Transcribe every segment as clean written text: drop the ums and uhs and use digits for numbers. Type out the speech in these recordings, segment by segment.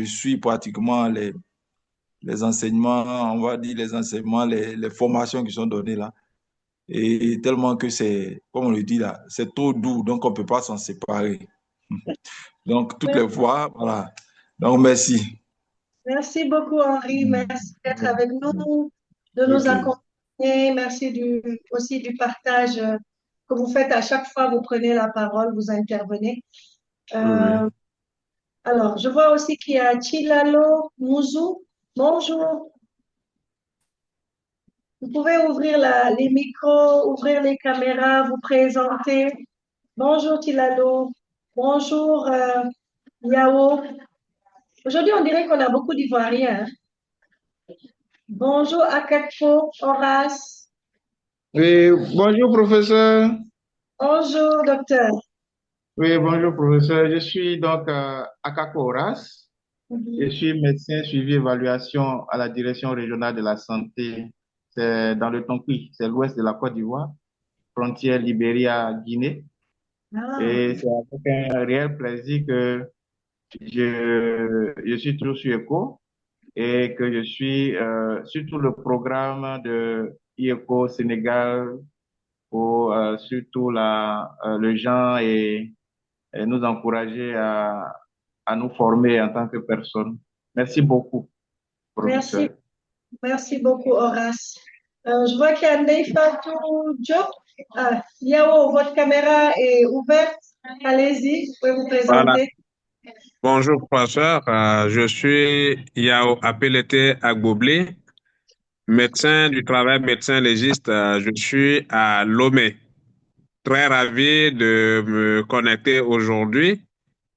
je suis pratiquement les enseignements, on va dire les enseignements, les formations qui sont données là. Et tellement que c'est, comme on le dit là, c'est trop doux, donc on ne peut pas s'en séparer. Donc, toutes les fois, voilà. Donc, merci. Merci beaucoup, Henri. Merci d'être avec nous, de nous OK. accompagner. Merci aussi du partage que vous faites à chaque fois. Vous prenez la parole, vous intervenez. Oui, oui. Euh, alors, je vois aussi qu'il y a Chilalo Mouzou. Bonjour. Vous pouvez ouvrir les micros, ouvrir les caméras, vous présenter. Bonjour, Chilalo. Bonjour, Yao. Aujourd'hui, on dirait qu'on a beaucoup d'Ivoiriens, hein. Bonjour, Akakpo, Horace. Oui, bonjour professeur. Bonjour, docteur. Oui, bonjour professeur. Je suis donc Akako Horace. Je Mhm. suis médecin suivi évaluation à la direction régionale de la santé. C'est dans le Tonki, c'est l'ouest de la Côte d'Ivoire, frontière Libéria-Guinée. Ah, Et c'est avec un réel plaisir que je suis toujours sur ECHO et que je suis surtout le programme de IECO Sénégal pour surtout le genre et nous encourager à nous former en tant que personne. Merci beaucoup, merci, professeur. merci beaucoup, Horace. Je vois qu'il y a Neifatou Diop. Ah, Yao, votre caméra est ouverte. Allez-y, vous pouvez vous Voilà. présenter. Bonjour, professeur. Je suis Yao Apelete Agboblé, médecin du travail, médecin légiste. Je suis à Lomé. Très ravi de me connecter aujourd'hui.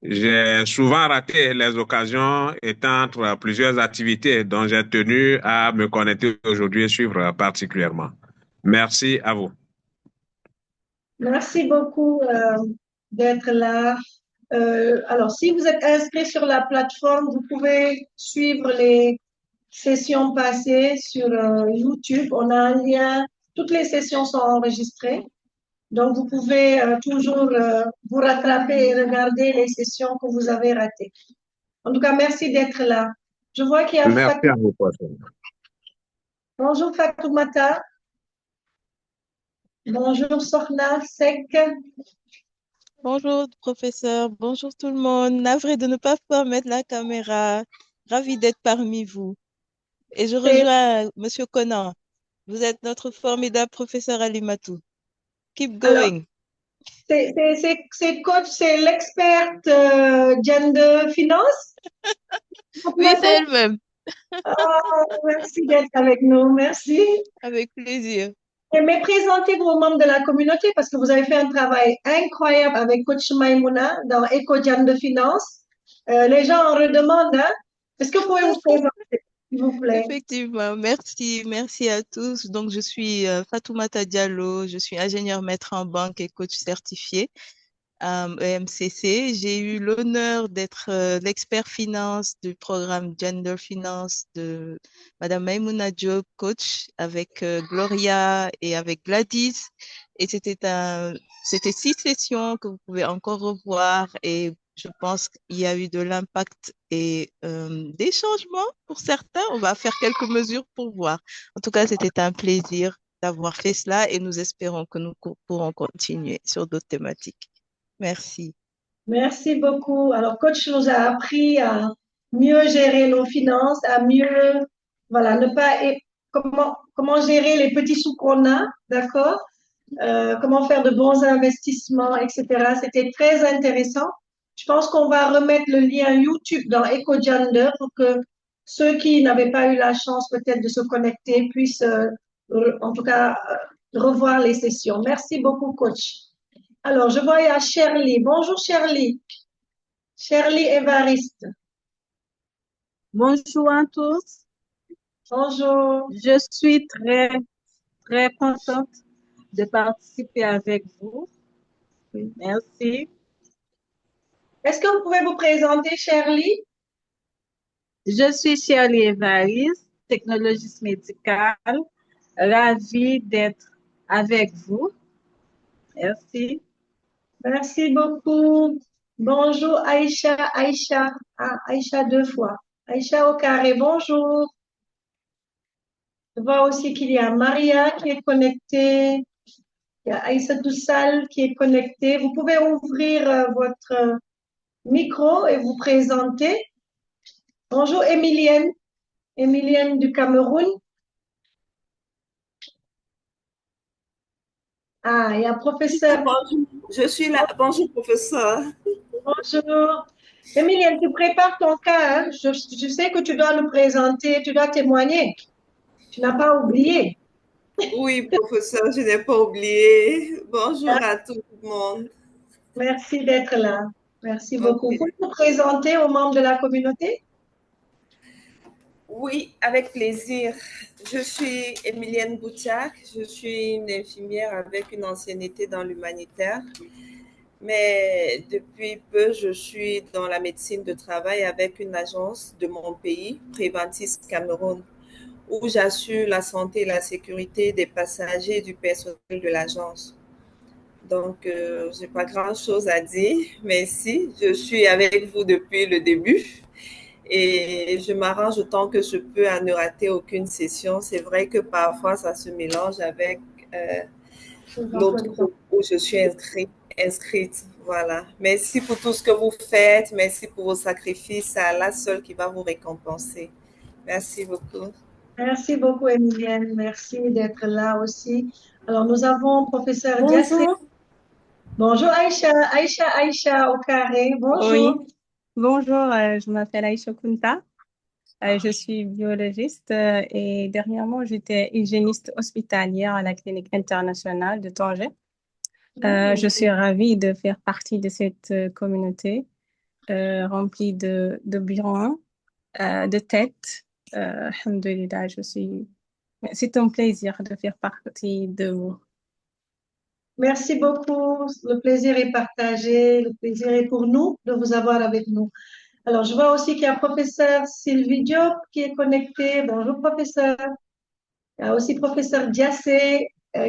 J'ai souvent raté les occasions étant entre plusieurs activités dont j'ai tenu à me connecter aujourd'hui et suivre particulièrement. Merci à vous. Merci beaucoup d'être là. Alors, si vous êtes inscrit sur la plateforme, vous pouvez suivre les sessions passées sur YouTube. On a un lien. Toutes les sessions sont enregistrées. Donc, vous pouvez toujours vous rattraper et regarder les sessions que vous avez ratées. En tout cas, merci d'être là. Je vois qu'il y a Merci Fatou. à vous, professeur. Bonjour Fatoumata. Bonjour Sorna Sek. Bonjour, professeur. Bonjour tout le monde. Navré de ne pas pouvoir mettre la caméra. Ravi d'être parmi vous. Et je C'est rejoins Monsieur Conan. Vous êtes notre formidable professeur Alimatou. Keep alors, going. c'est coach, c'est l'experte gender finance. Oui, c'est Fatoumata. elle-même. Ah, merci d'être avec nous. Merci. Avec plaisir. Mais présentez-vous aux membres de la communauté parce que vous avez fait un travail incroyable avec Coach Maimouna dans EcoJam de Finance. Les gens en redemandent, hein. Est-ce que vous pouvez vous présenter, s'il vous plaît? Effectivement, merci, merci à tous. Donc, je suis Fatoumata Diallo, je suis ingénieure maître en banque et coach certifié à EMCC. J'ai eu l'honneur d'être l'expert finance du programme Gender Finance de Madame Maimouna Diop, coach avec Gloria et avec Gladys. Et c'était 6 sessions que vous pouvez encore revoir et je pense qu'il y a eu de l'impact et des changements pour certains. On va faire quelques mesures pour voir. En tout cas, c'était un plaisir d'avoir fait cela et nous espérons que nous pourrons continuer sur d'autres thématiques. Merci. Merci beaucoup. Alors, coach nous a appris à mieux gérer nos finances, à mieux, voilà, ne pas, comment gérer les petits sous qu'on a, d'accord? Comment faire de bons investissements, etc. C'était très intéressant. Je pense qu'on va remettre le lien YouTube dans EcoGender pour que ceux qui n'avaient pas eu la chance peut-être de se connecter puissent, en tout cas, revoir les sessions. Merci beaucoup, coach. Alors, je vois il y a Shirley. Bonjour, Shirley. Shirley Évariste. Bonjour à tous. Bonjour. Je suis très contente de participer avec vous. Merci. Est-ce que vous pouvez vous présenter, Shirley? Je suis Shirley Evariste, technologiste médicale. Ravie d'être avec vous. Merci. Merci beaucoup. Bonjour Aïcha, Aïcha. Ah, Aïcha deux fois. Aïcha au carré, bonjour. Je vois aussi qu'il y a Maria qui est connectée. Il y a Aïssa Toussal qui est connectée. Vous pouvez ouvrir votre micro et vous présenter. Bonjour Emilienne, Emilienne du Cameroun. Ah, il y a professeur. Bonjour, je suis là. Bonjour, professeur. Bonjour. Emilienne, tu prépares ton cas, hein? Je sais que tu dois nous présenter, tu dois témoigner. Tu n'as pas oublié. Oui, professeur, je n'ai pas oublié. Bonjour à tout le monde. Merci d'être là. Merci beaucoup. Ok. Vous pouvez vous présenter aux membres de la communauté? Oui, avec plaisir. Je suis Emilienne Boutiak. Je suis une infirmière avec une ancienneté dans l'humanitaire. Mais depuis peu, je suis dans la médecine de travail avec une agence de mon pays, Préventis Cameroun, où j'assure la santé et la sécurité des passagers et du personnel de l'agence. Donc, je n'ai pas grand-chose à dire, mais si, je suis avec vous depuis le début et je m'arrange autant que je peux à ne rater aucune session. C'est vrai que parfois, ça se mélange avec l'autre groupe où je suis inscrite. Voilà. Merci pour tout ce que vous faites. Merci pour vos sacrifices. C'est Allah seul qui va vous récompenser. Merci beaucoup. Merci beaucoup, Emilienne. Merci d'être là aussi. Alors, nous avons professeur Diassé. Bonjour. Bonjour, Aïcha. Aïcha au carré. Bonjour. Oui. Bonjour, je m'appelle Aïcha Kunta. Je suis biologiste et dernièrement, j'étais hygiéniste hospitalière à la clinique internationale de Tanger. Je suis ravie de faire partie de cette communauté remplie de biens, de têtes. Alhamdulillah, c'est un plaisir de faire partie de vous. Merci beaucoup. Le plaisir est partagé. Le plaisir est pour nous de vous avoir avec nous. Alors, je vois aussi qu'il y a professeur Sylvie Diop qui est connectée. Bonjour, professeur. Il y a aussi professeur Diassé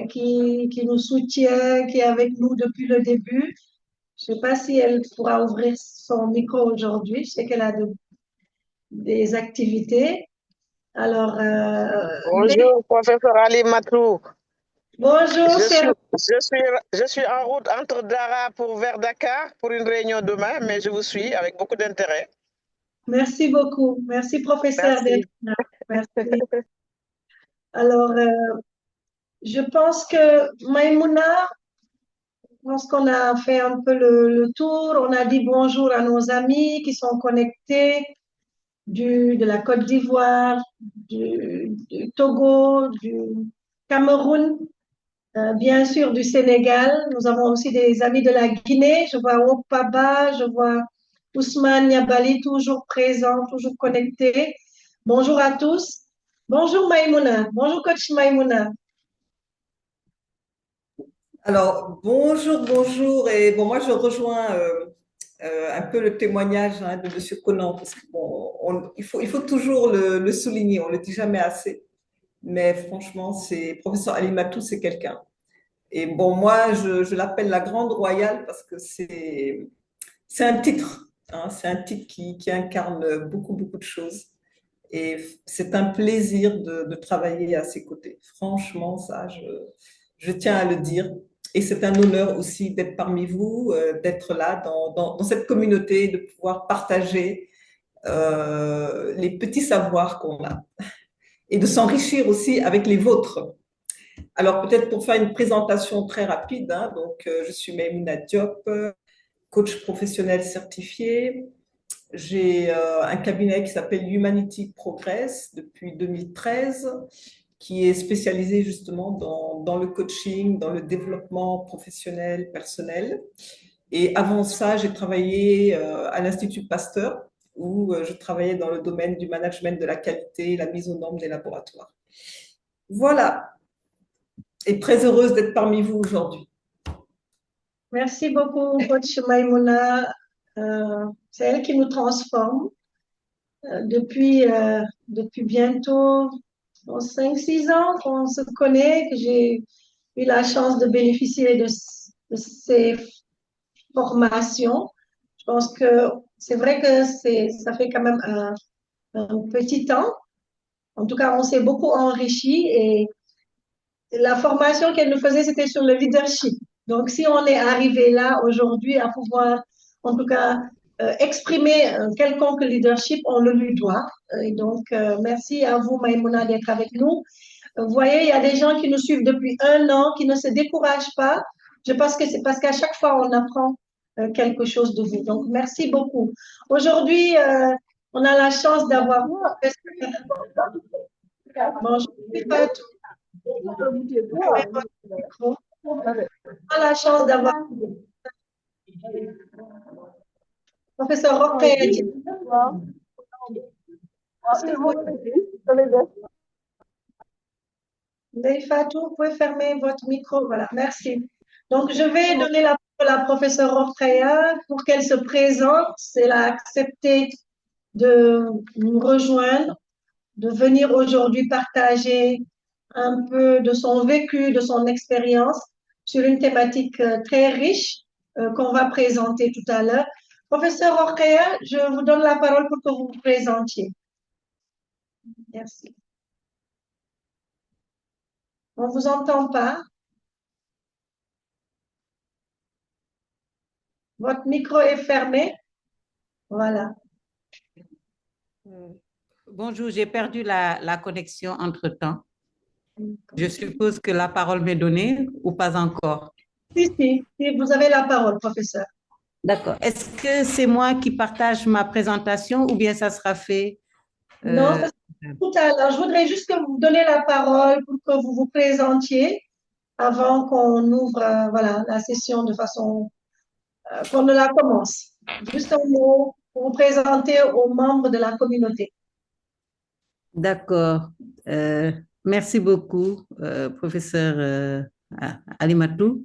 qui nous soutient, qui est avec nous depuis le début. Je ne sais pas si elle pourra ouvrir son micro aujourd'hui. Je sais qu'elle a des activités. Alors, bonjour, professeur Ali Matrou. Bonjour, je suis en route entre Dara vers Dakar pour une réunion demain, mais je vous suis avec beaucoup d'intérêt. Merci beaucoup. Merci, professeur. Merci. Merci. Alors, je pense que Maïmouna, je pense qu'on a fait un peu le tour. On a dit bonjour à nos amis qui sont connectés de la Côte d'Ivoire, du Togo, du Cameroun, bien sûr du Sénégal. Nous avons aussi des amis de la Guinée. Je vois Opaba, je vois Ousmane Niabali, toujours présent, toujours connecté. Bonjour à tous. Bonjour Maïmouna. Bonjour coach Maïmouna. Alors, bonjour. Et bon, moi, je rejoins un peu le témoignage de M. Conan, parce que bon, il faut toujours le souligner, on ne le dit jamais assez. Mais franchement, professeur Ali Matou, c'est quelqu'un. Et bon, moi, je l'appelle la Grande Royale parce que c'est un titre. Hein, c'est un titre qui incarne beaucoup de choses. Et c'est un plaisir de travailler à ses côtés. Franchement, ça, je tiens à le dire. Et c'est un honneur aussi d'être parmi vous, d'être là dans cette communauté, de pouvoir partager les petits savoirs qu'on a et de s'enrichir aussi avec les vôtres. Alors, peut-être pour faire une présentation très rapide, hein, donc, je suis Maïmouna Diop, coach professionnel certifié. J'ai un cabinet qui s'appelle Humanity Progress depuis 2013, qui est spécialisé justement dans le coaching, dans le développement professionnel, personnel. Et avant ça, j'ai travaillé à l'Institut Pasteur, où je travaillais dans le domaine du management de la qualité et la mise aux normes des laboratoires. Voilà. Et très heureuse d'être parmi vous aujourd'hui. Merci beaucoup, coach Maïmouna. C'est elle qui nous transforme depuis bientôt 5-6 ans qu'on se connaît, que j'ai eu la chance de bénéficier de ces formations. Je pense que c'est vrai que ça fait quand même un petit temps. En tout cas, on s'est beaucoup enrichi et la formation qu'elle nous faisait, c'était sur le leadership. Donc, si on est arrivé là aujourd'hui à pouvoir, en tout cas, exprimer un quelconque leadership, on le lui doit. Et donc, merci à vous, Maïmouna, d'être avec nous. Vous voyez, il y a des gens qui nous suivent depuis 1 an, qui ne se découragent pas. Je pense que c'est parce qu'à chaque fois, on apprend quelque chose de vous. Donc, merci beaucoup. Aujourd'hui, on a la chance d'avoir... Bon, je ne sais pas tout. On a la chance d'avoir professeur Rokhaya. Fatou, vous pouvez fermer votre micro. Voilà, merci. Donc, je vais donner la parole à professeur Rokhaya pour qu'elle se présente. Elle a accepté de nous rejoindre, de venir aujourd'hui partager un peu de son vécu, de son expérience sur une thématique très riche qu'on va présenter tout à l'heure. Professeur Rokhaya, je vous donne la parole pour que vous vous présentiez. Merci. On ne vous entend pas. Votre micro est fermé. Voilà. Bonjour, j'ai perdu la connexion entre-temps. Je suppose que la parole m'est donnée ou pas encore? Si, vous avez la parole, professeur. D'accord. Est-ce que c'est moi qui partage ma présentation ou bien ça sera fait? Non, tout à l'heure. Je voudrais juste que vous donniez la parole pour que vous vous présentiez avant qu'on ouvre voilà, la session de façon qu'on ne la commence. Juste un mot pour vous présenter aux membres de la communauté. D'accord. Merci beaucoup, professeur Alimatou.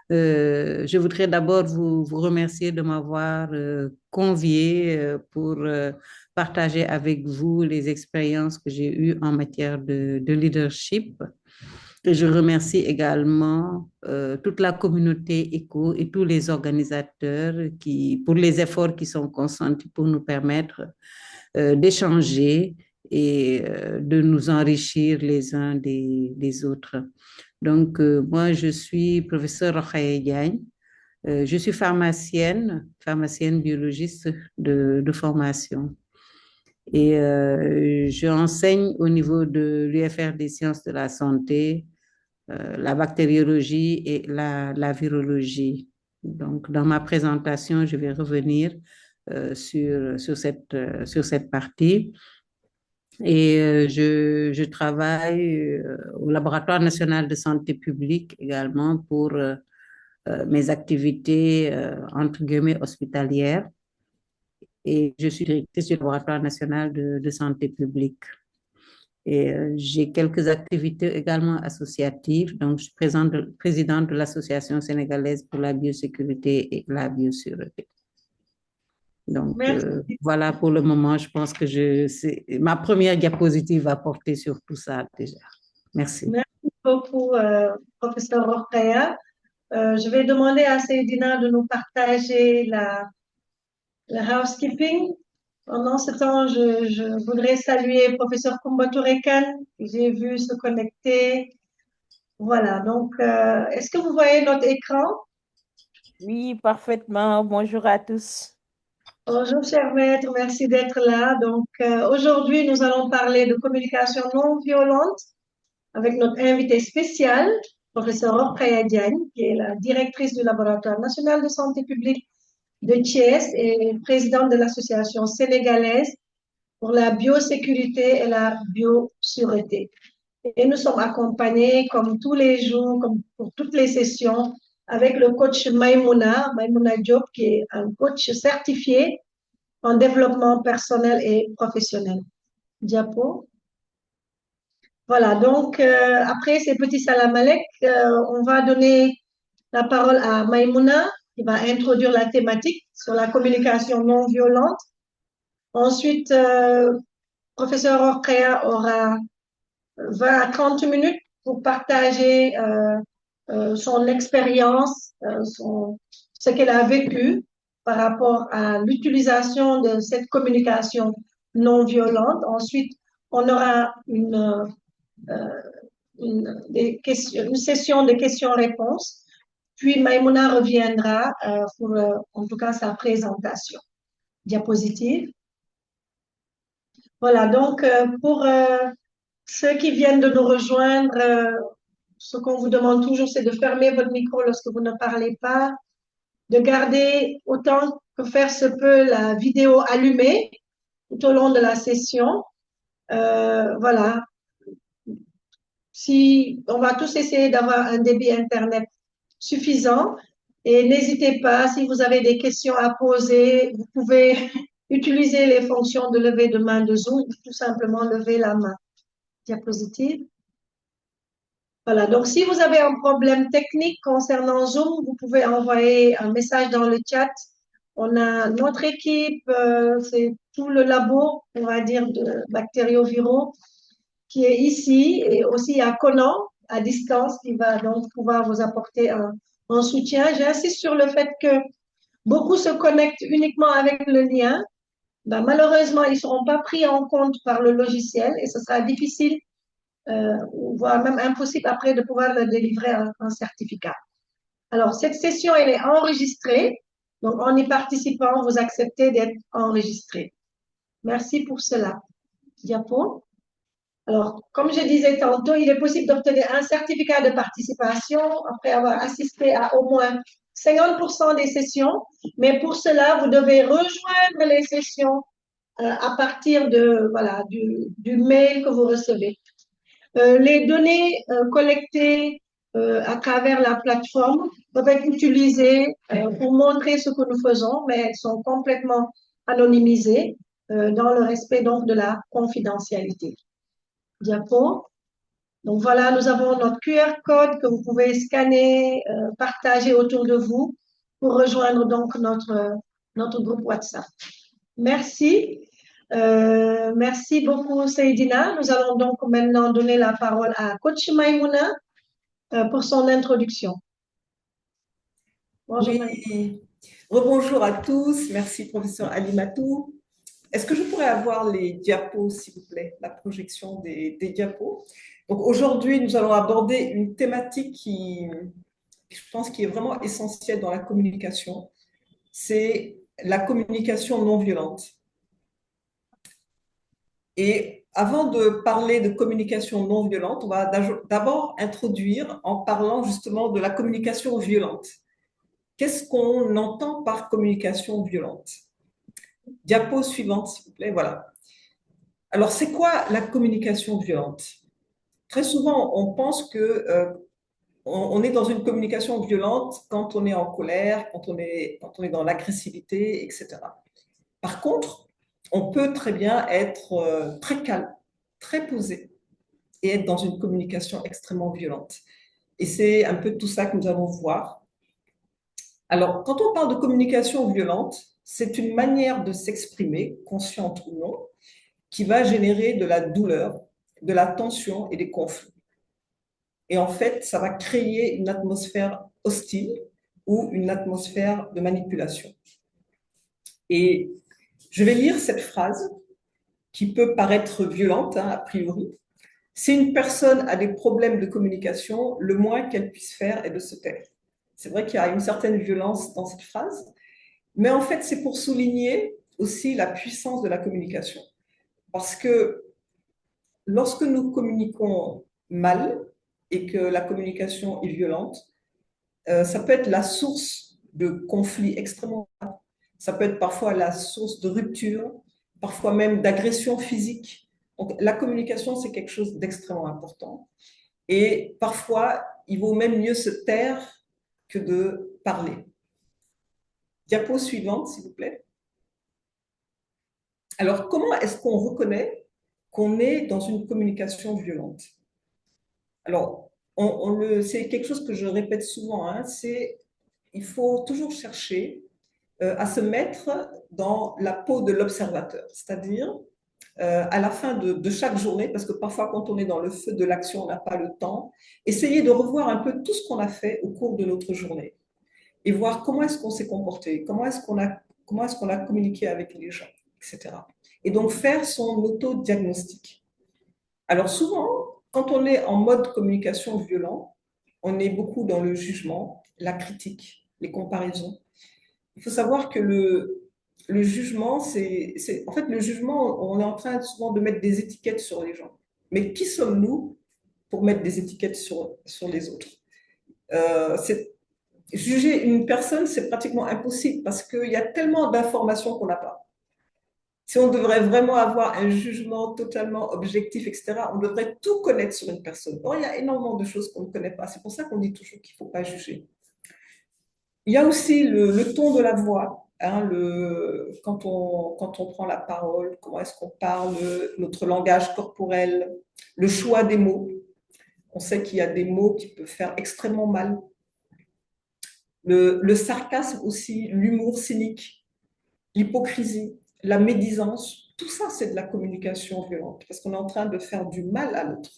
Je voudrais d'abord vous remercier de m'avoir convié pour partager avec vous les expériences que j'ai eues en matière de leadership. Et je remercie également toute la communauté ECHO et tous les organisateurs pour les efforts qui sont consentis pour nous permettre d'échanger et de nous enrichir les uns des autres. Donc, moi, je suis professeure Rokhaya Diagne. Je suis pharmacienne biologiste de formation. Et j'enseigne au niveau de l'UFR des sciences de la santé, la bactériologie et la virologie. Donc, dans ma présentation, je vais revenir sur cette partie. Et je travaille au Laboratoire national de santé publique également pour mes activités entre guillemets hospitalières. Et je suis directrice du Laboratoire national de santé publique. Et j'ai quelques activités également associatives. Donc, je suis présidente de l'Association sénégalaise pour la biosécurité et la biosûreté. Donc, voilà pour le moment, je pense que ma première diapositive va porter sur tout ça déjà. Merci. Merci beaucoup, professeur Rokhaya. Je vais demander à Seydina de nous partager le housekeeping. Pendant ce temps, je voudrais saluer professeur Koumba Touré Kane, que j'ai vu se connecter. Voilà, donc, est-ce que vous voyez notre écran? Oui, parfaitement. Bonjour à tous. Bonjour, cher maître, merci d'être là. Donc, aujourd'hui, nous allons parler de communication non violente avec notre invité spécial, professeur Rokhaya Diagne, qui est la directrice du Laboratoire national de santé publique de Thiès et présidente de l'Association sénégalaise pour la biosécurité et la biosûreté. Et nous sommes accompagnés, comme tous les jours, comme pour toutes les sessions, avec le coach Maïmouna Diop, qui est un coach certifié en développement personnel et professionnel. Diapo. Voilà, donc après ces petits salam alek, on va donner la parole à Maïmouna, qui va introduire la thématique sur la communication non violente. Ensuite, professeur Rokhaya aura 20 à 30 minutes pour partager son expérience, ce qu'elle a vécu par rapport à l'utilisation de cette communication non violente. Ensuite, on aura une session de questions-réponses. Puis Maïmouna reviendra pour, en tout cas, sa présentation. Diapositive. Voilà, donc pour ceux qui viennent de nous rejoindre, ce qu'on vous demande toujours, c'est de fermer votre micro lorsque vous ne parlez pas, de garder autant que faire se peut la vidéo allumée tout au long de la session. Voilà. Si, on va tous essayer d'avoir un débit Internet suffisant. Et n'hésitez pas, si vous avez des questions à poser, vous pouvez utiliser les fonctions de lever de main de Zoom, tout simplement lever la main. Diapositive. Voilà, donc si vous avez un problème technique concernant Zoom, vous pouvez envoyer un message dans le chat. On a notre équipe, c'est tout le labo, on va dire, de bactérioviraux qui est ici et aussi à Conan, à distance, qui va donc pouvoir vous apporter un soutien. J'insiste sur le fait que beaucoup se connectent uniquement avec le lien. Ben, malheureusement, ils ne seront pas pris en compte par le logiciel et ce sera difficile, voire même impossible après de pouvoir leur délivrer un certificat. Alors, cette session, elle est enregistrée. Donc, en y participant, vous acceptez d'être enregistré. Merci pour cela. Diapo. Alors, comme je disais tantôt, il est possible d'obtenir un certificat de participation après avoir assisté à au moins 50% des sessions. Mais pour cela, vous devez rejoindre les sessions à partir de, voilà, du mail que vous recevez. Les données collectées à travers la plateforme peuvent être utilisées pour montrer ce que nous faisons, mais elles sont complètement anonymisées dans le respect donc de la confidentialité. Diapo. Donc voilà, nous avons notre QR code que vous pouvez scanner, partager autour de vous pour rejoindre donc notre groupe WhatsApp. Merci. Merci beaucoup, Seydina. Nous allons donc maintenant donner la parole à Coach Maïmouna pour son introduction. Bonjour. Oui. Rebonjour à tous. Merci, professeur Alimatou. Est-ce que je pourrais avoir les diapos, s'il vous plaît, la projection des diapos? Donc aujourd'hui, nous allons aborder une thématique qui, je pense, qui est vraiment essentielle dans la communication. C'est la communication non violente. Et avant de parler de communication non violente, on va d'abord introduire en parlant justement de la communication violente. Qu'est-ce qu'on entend par communication violente? Diapo suivante, s'il vous plaît, voilà. Alors, c'est quoi la communication violente? Très souvent, on pense que on est dans une communication violente quand on est en colère, quand on est dans l'agressivité, etc. Par contre, on peut très bien être très calme, très posé et être dans une communication extrêmement violente. Et c'est un peu tout ça que nous allons voir. Alors, quand on parle de communication violente, c'est une manière de s'exprimer, consciente ou non, qui va générer de la douleur, de la tension et des conflits. Et en fait, ça va créer une atmosphère hostile ou une atmosphère de manipulation. Et je vais lire cette phrase qui peut paraître violente, a priori. Si une personne a des problèmes de communication, le moins qu'elle puisse faire est de se taire. C'est vrai qu'il y a une certaine violence dans cette phrase, mais en fait, c'est pour souligner aussi la puissance de la communication. Parce que lorsque nous communiquons mal et que la communication est violente, ça peut être la source de conflits extrêmement graves. Ça peut être parfois la source de rupture, parfois même d'agression physique. Donc, la communication, c'est quelque chose d'extrêmement important. Et parfois, il vaut même mieux se taire que de parler. Diapo suivante, s'il vous plaît. Alors, comment est-ce qu'on reconnaît qu'on est dans une communication violente? Alors, c'est quelque chose que je répète souvent, il faut toujours chercher à se mettre dans la peau de l'observateur, c'est-à-dire à la fin de chaque journée, parce que parfois quand on est dans le feu de l'action, on n'a pas le temps, essayer de revoir un peu tout ce qu'on a fait au cours de notre journée. et voir comment est-ce qu'on s'est comporté, comment est-ce qu'on a communiqué avec les gens, etc. Et donc faire son autodiagnostic. Alors souvent, quand on est en mode communication violent, on est beaucoup dans le jugement, la critique, les comparaisons. Il faut savoir que le jugement, en fait, le jugement, on est en train souvent de mettre des étiquettes sur les gens. Mais qui sommes-nous pour mettre des étiquettes sur les autres? Juger une personne, c'est pratiquement impossible parce qu'il y a tellement d'informations qu'on n'a pas. Si on devrait vraiment avoir un jugement totalement objectif, etc., on devrait tout connaître sur une personne. Or, il y a énormément de choses qu'on ne connaît pas. C'est pour ça qu'on dit toujours qu'il ne faut pas juger. Il y a aussi le ton de la voix. Hein, quand on prend la parole, comment est-ce qu'on parle, notre langage corporel, le choix des mots. On sait qu'il y a des mots qui peuvent faire extrêmement mal. Le sarcasme aussi, l'humour cynique, l'hypocrisie, la médisance, tout ça, c'est de la communication violente parce qu'on est en train de faire du mal à l'autre.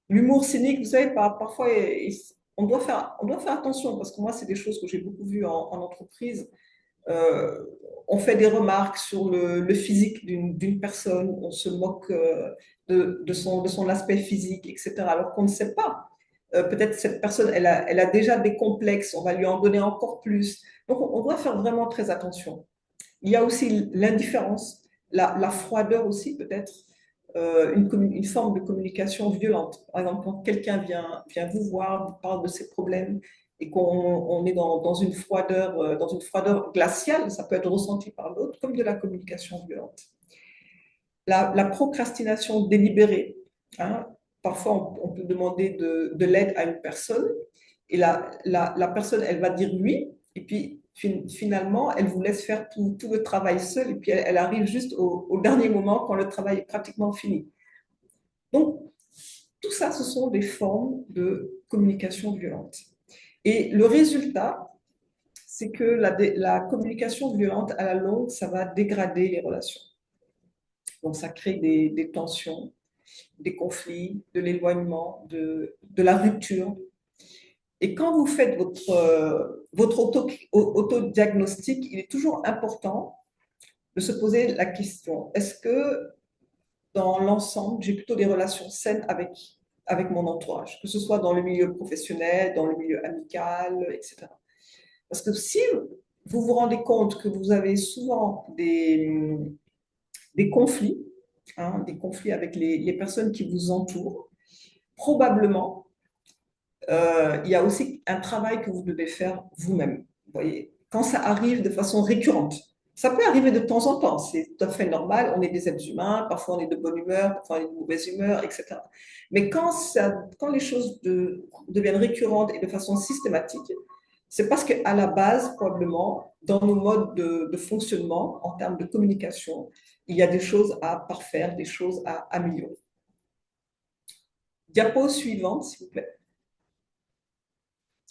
L'humour cynique, vous savez, parfois, on doit faire attention parce que moi, c'est des choses que j'ai beaucoup vues en entreprise. On fait des remarques sur le physique d'une personne, on se moque de son aspect physique, etc. Alors qu'on ne sait pas. Peut-être cette personne, elle a déjà des complexes, on va lui en donner encore plus. Donc, on doit faire vraiment très attention. Il y a aussi l'indifférence, la froideur aussi peut-être, une forme de communication violente. Par exemple, quand quelqu'un vient vous voir, vous parle de ses problèmes et qu'on est dans une froideur glaciale, ça peut être ressenti par l'autre comme de la communication violente. La procrastination délibérée, hein, parfois on peut demander de l'aide à une personne et la personne, elle va dire oui, et puis finalement, elle vous laisse faire tout le travail seul et puis elle arrive juste au dernier moment quand le travail est pratiquement fini. Donc, tout ça, ce sont des formes de communication violente. Et le résultat, c'est que la communication violente, à la longue, ça va dégrader les relations. Donc, ça crée des tensions, des conflits, de l'éloignement, de la rupture. Et quand vous faites votre autodiagnostic, il est toujours important de se poser la question, est-ce que dans l'ensemble, j'ai plutôt des relations saines avec mon entourage, que ce soit dans le milieu professionnel, dans le milieu amical, etc. Parce que si vous vous rendez compte que vous avez souvent des conflits, hein, des conflits avec les personnes qui vous entourent, probablement, il y a aussi un travail que vous devez faire vous-même. Vous voyez, quand ça arrive de façon récurrente, ça peut arriver de temps en temps, c'est tout à fait normal, on est des êtres humains, parfois on est de bonne humeur, parfois on est de mauvaise humeur, etc. Mais quand les choses deviennent récurrentes et de façon systématique, c'est parce qu'à la base, probablement, dans nos modes de fonctionnement, en termes de communication, il y a des choses à parfaire, des choses à améliorer. Diapo suivante, s'il vous plaît.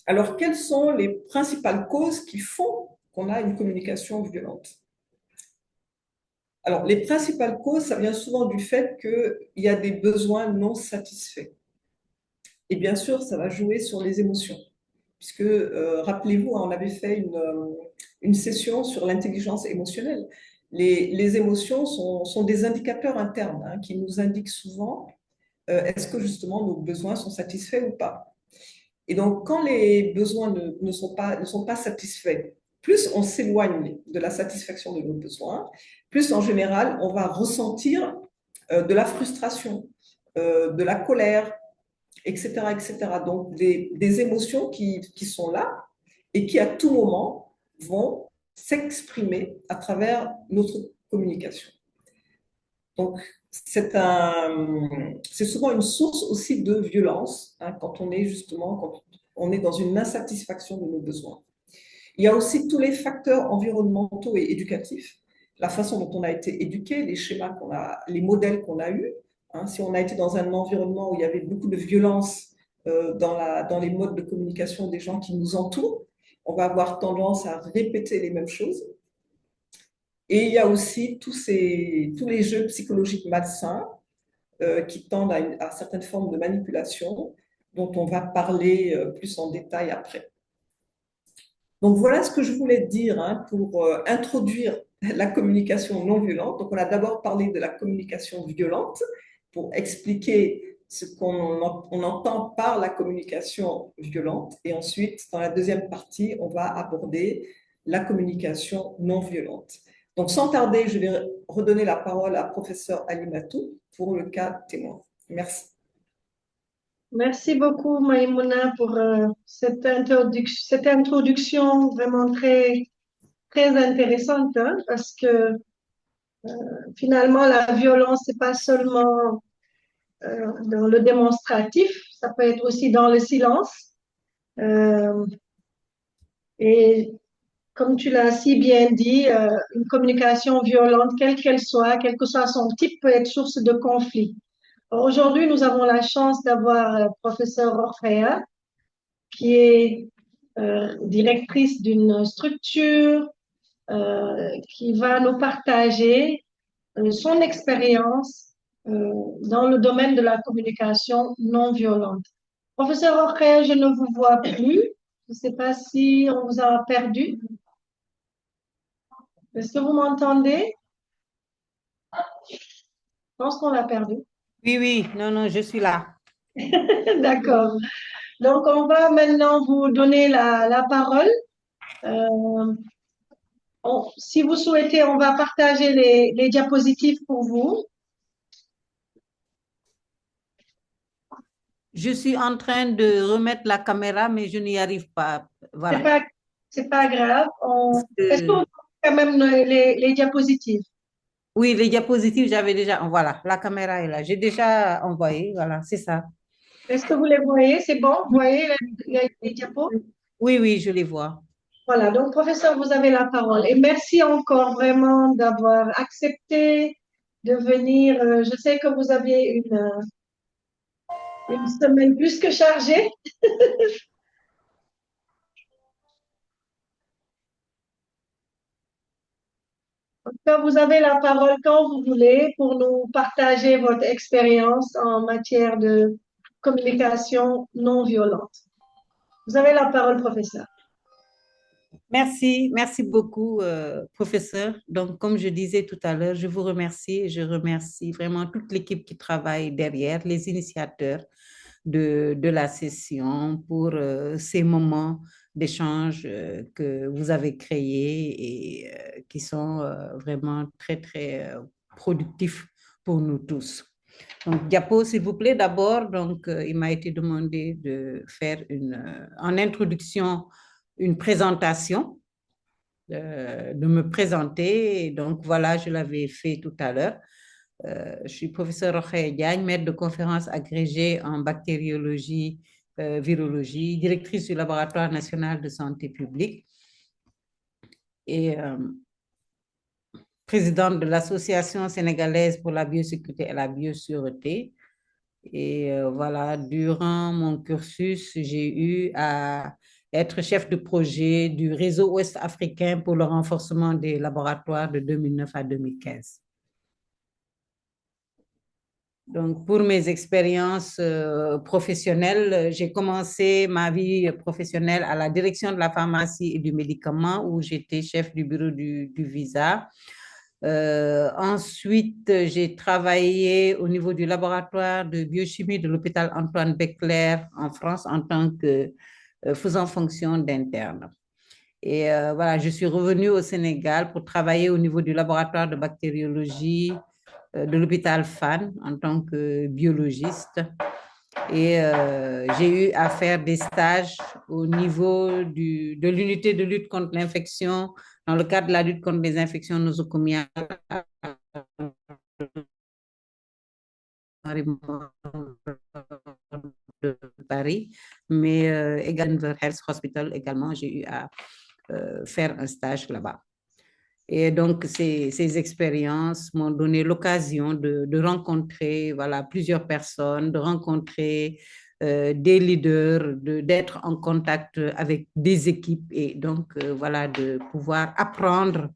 Alors, quelles sont les principales causes qui font qu'on a une communication violente? Alors, les principales causes, ça vient souvent du fait qu'il y a des besoins non satisfaits. Et bien sûr, ça va jouer sur les émotions. Puisque, rappelez-vous, on avait fait une session sur l'intelligence émotionnelle. Les émotions sont des indicateurs internes, hein, qui nous indiquent souvent est-ce que justement nos besoins sont satisfaits ou pas. Et donc, quand les besoins ne sont pas satisfaits, plus on s'éloigne de la satisfaction de nos besoins, plus en général, on va ressentir de la frustration, de la colère, etc., etc. Donc, des émotions qui sont là et qui, à tout moment, vont s'exprimer à travers notre communication. Donc, c'est souvent une source aussi de violence, hein, quand on est dans une insatisfaction de nos besoins. Il y a aussi tous les facteurs environnementaux et éducatifs, la façon dont on a été éduqué, les schémas les modèles qu'on a eus. Hein, si on a été dans un environnement où il y avait beaucoup de violence dans les modes de communication des gens qui nous entourent, on va avoir tendance à répéter les mêmes choses. Et il y a aussi tous les jeux psychologiques malsains qui tendent à certaines formes de manipulation dont on va parler plus en détail après. Donc voilà ce que je voulais dire pour introduire la communication non violente. Donc on a d'abord parlé de la communication violente pour expliquer ce on entend par la communication violente. Et ensuite, dans la deuxième partie, on va aborder la communication non violente. Donc sans tarder, je vais redonner la parole à professeur Alimatou pour le cas témoin. Merci. Merci beaucoup, Maïmouna, pour cette introduction vraiment très, très intéressante, hein, parce que finalement, la violence, c'est pas seulement dans le démonstratif, ça peut être aussi dans le silence. Et comme tu l'as si bien dit, une communication violente, quelle qu'elle soit, quel que soit son type, peut être source de conflit. Aujourd'hui, nous avons la chance d'avoir professeur Orfea, qui est directrice d'une structure qui va nous partager son expérience dans le domaine de la communication non violente. Professeur Orfea, je ne vous vois plus. Je ne sais pas si on vous a perdu. Est-ce que vous m'entendez? Je pense qu'on l'a perdu. Oui, oui, non, non, je suis là. D'accord. Donc, on va maintenant vous donner la parole. Si vous souhaitez, on va partager les diapositives pour vous. Je suis en train de remettre la caméra, mais je n'y arrive pas. Voilà. C'est pas grave. Est-ce que vous avez quand même les diapositives? Oui, les diapositives, j'avais déjà. Voilà, la caméra est là. J'ai déjà envoyé. Voilà, c'est ça. Est-ce que vous les voyez? C'est bon? Vous voyez les diapos? Oui, oui, je les vois. Voilà, donc professeur, vous avez la parole. Et merci encore vraiment d'avoir accepté de venir. Je sais que vous aviez une semaine plus que chargée. En tout cas, vous avez la parole quand vous voulez pour nous partager votre expérience en matière de communication non violente. Vous avez la parole, professeur. Merci, merci beaucoup, professeur. Donc, comme je disais tout à l'heure, je vous remercie et je remercie vraiment toute l'équipe qui travaille derrière, les initiateurs de la session pour ces moments d'échange que vous avez créés et qui sont vraiment très, très productifs pour nous tous. Donc, diapo, s'il vous plaît, d'abord, donc, il m'a été demandé de faire en introduction une présentation, de me présenter. Donc, voilà, je l'avais fait tout à l'heure. Je suis professeur Rokhaya Diagne, maître de conférence agrégée en bactériologie, virologie, directrice du laboratoire national de santé publique et présidente de l'association sénégalaise pour la biosécurité et la biosureté. Et voilà, durant mon cursus, j'ai eu à être chef de projet du réseau ouest-africain pour le renforcement des laboratoires de 2009 à 2015. Donc, pour mes expériences professionnelles, j'ai commencé ma vie professionnelle à la direction de la pharmacie et du médicament où j'étais chef du bureau du visa. Ensuite, j'ai travaillé au niveau du laboratoire de biochimie de l'hôpital Antoine Becler en France en tant que faisant fonction d'interne. Et voilà, je suis revenue au Sénégal pour travailler au niveau du laboratoire de bactériologie de l'hôpital Fann en tant que biologiste. Et j'ai eu à faire des stages au niveau de l'unité de lutte contre l'infection dans le cadre de la lutte contre les infections nosocomiales de Paris, mais également Health Hospital également, j'ai eu à faire un stage là-bas. Et donc, ces expériences m'ont donné l'occasion de rencontrer voilà, plusieurs personnes, de rencontrer des leaders, d'être en contact avec des équipes et donc voilà, de pouvoir apprendre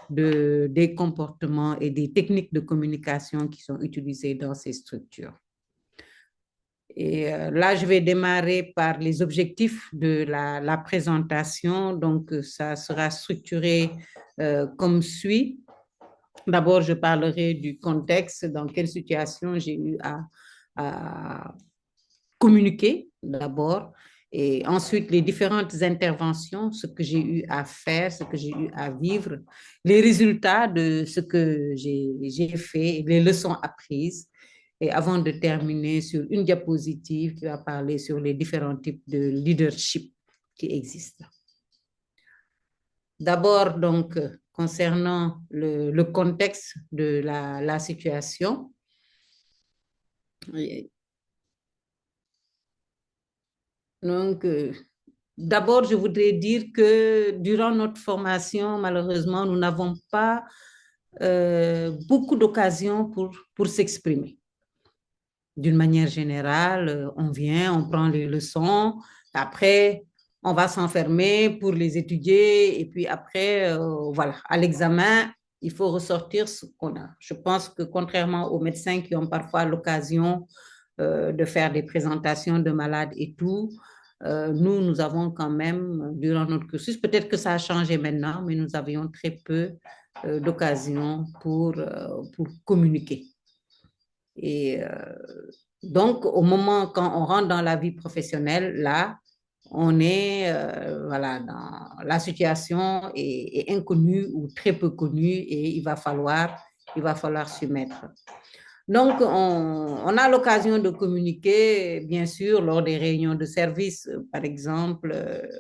des comportements et des techniques de communication qui sont utilisées dans ces structures. Et là, je vais démarrer par les objectifs de la présentation. Donc, ça sera structuré comme suit. D'abord, je parlerai du contexte, dans quelle situation j'ai eu à communiquer d'abord, et ensuite les différentes interventions, ce que j'ai eu à faire, ce que j'ai eu à vivre, les résultats de ce que j'ai fait, les leçons apprises, et avant de terminer sur une diapositive qui va parler sur les différents types de leadership qui existent. D'abord, donc, concernant le contexte de la situation, donc, d'abord, je voudrais dire que durant notre formation, malheureusement, nous n'avons pas beaucoup d'occasions pour s'exprimer. D'une manière générale, on vient, on prend les leçons, après, on va s'enfermer pour les étudier, et puis après, voilà, à l'examen, il faut ressortir ce qu'on a. Je pense que contrairement aux médecins qui ont parfois l'occasion de faire des présentations de malades et tout, nous avons quand même, durant notre cursus, peut-être que ça a changé maintenant, mais nous avions très peu d'occasions pour communiquer. Et donc, au moment quand on rentre dans la vie professionnelle, là, on est voilà, dans la situation est inconnue ou très peu connue, et il va falloir s'y mettre. Donc, on a l'occasion de communiquer, bien sûr, lors des réunions de service, par exemple,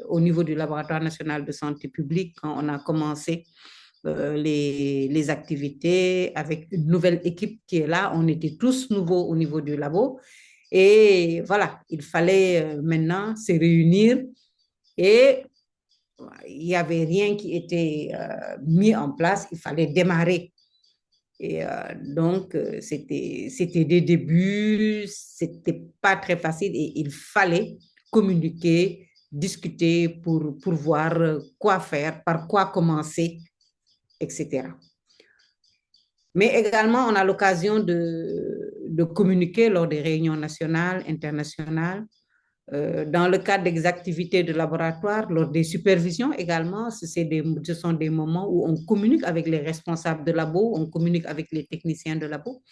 au niveau du Laboratoire national de santé publique, quand on a commencé les activités avec une nouvelle équipe qui est là. On était tous nouveaux au niveau du labo. Et voilà, il fallait maintenant se réunir, et il n'y avait rien qui était mis en place. Il fallait démarrer. Et donc, c'était des débuts, c'était pas très facile, et il fallait communiquer, discuter pour voir quoi faire, par quoi commencer, etc. Mais également, on a l'occasion de communiquer lors des réunions nationales, internationales, dans le cadre des activités de laboratoire, lors des supervisions également. Ce sont des moments où on communique avec les responsables de labo, on communique avec les techniciens de labo.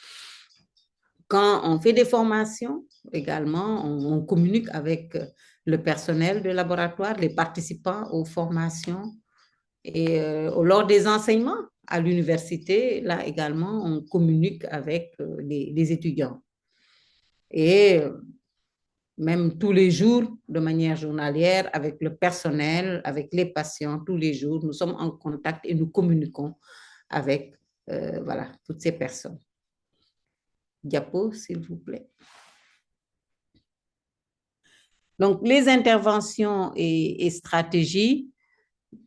Quand on fait des formations également, on communique avec le personnel de laboratoire, les participants aux formations. Et lors des enseignements à l'université, là également, on communique avec les étudiants. Et même tous les jours, de manière journalière, avec le personnel, avec les patients, tous les jours, nous sommes en contact et nous communiquons avec voilà, toutes ces personnes. Diapo, s'il vous plaît. Donc, les interventions et stratégies.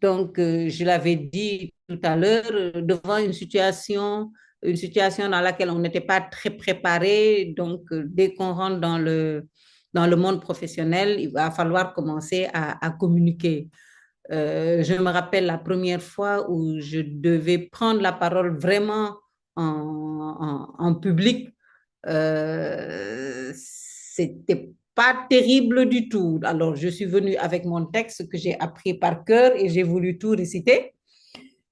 Donc, je l'avais dit tout à l'heure, devant une situation dans laquelle on n'était pas très préparé. Donc, dès qu'on rentre dans le monde professionnel, il va falloir commencer à communiquer. Je me rappelle la première fois où je devais prendre la parole vraiment en public. C'était pas terrible du tout. Alors, je suis venue avec mon texte que j'ai appris par cœur et j'ai voulu tout réciter.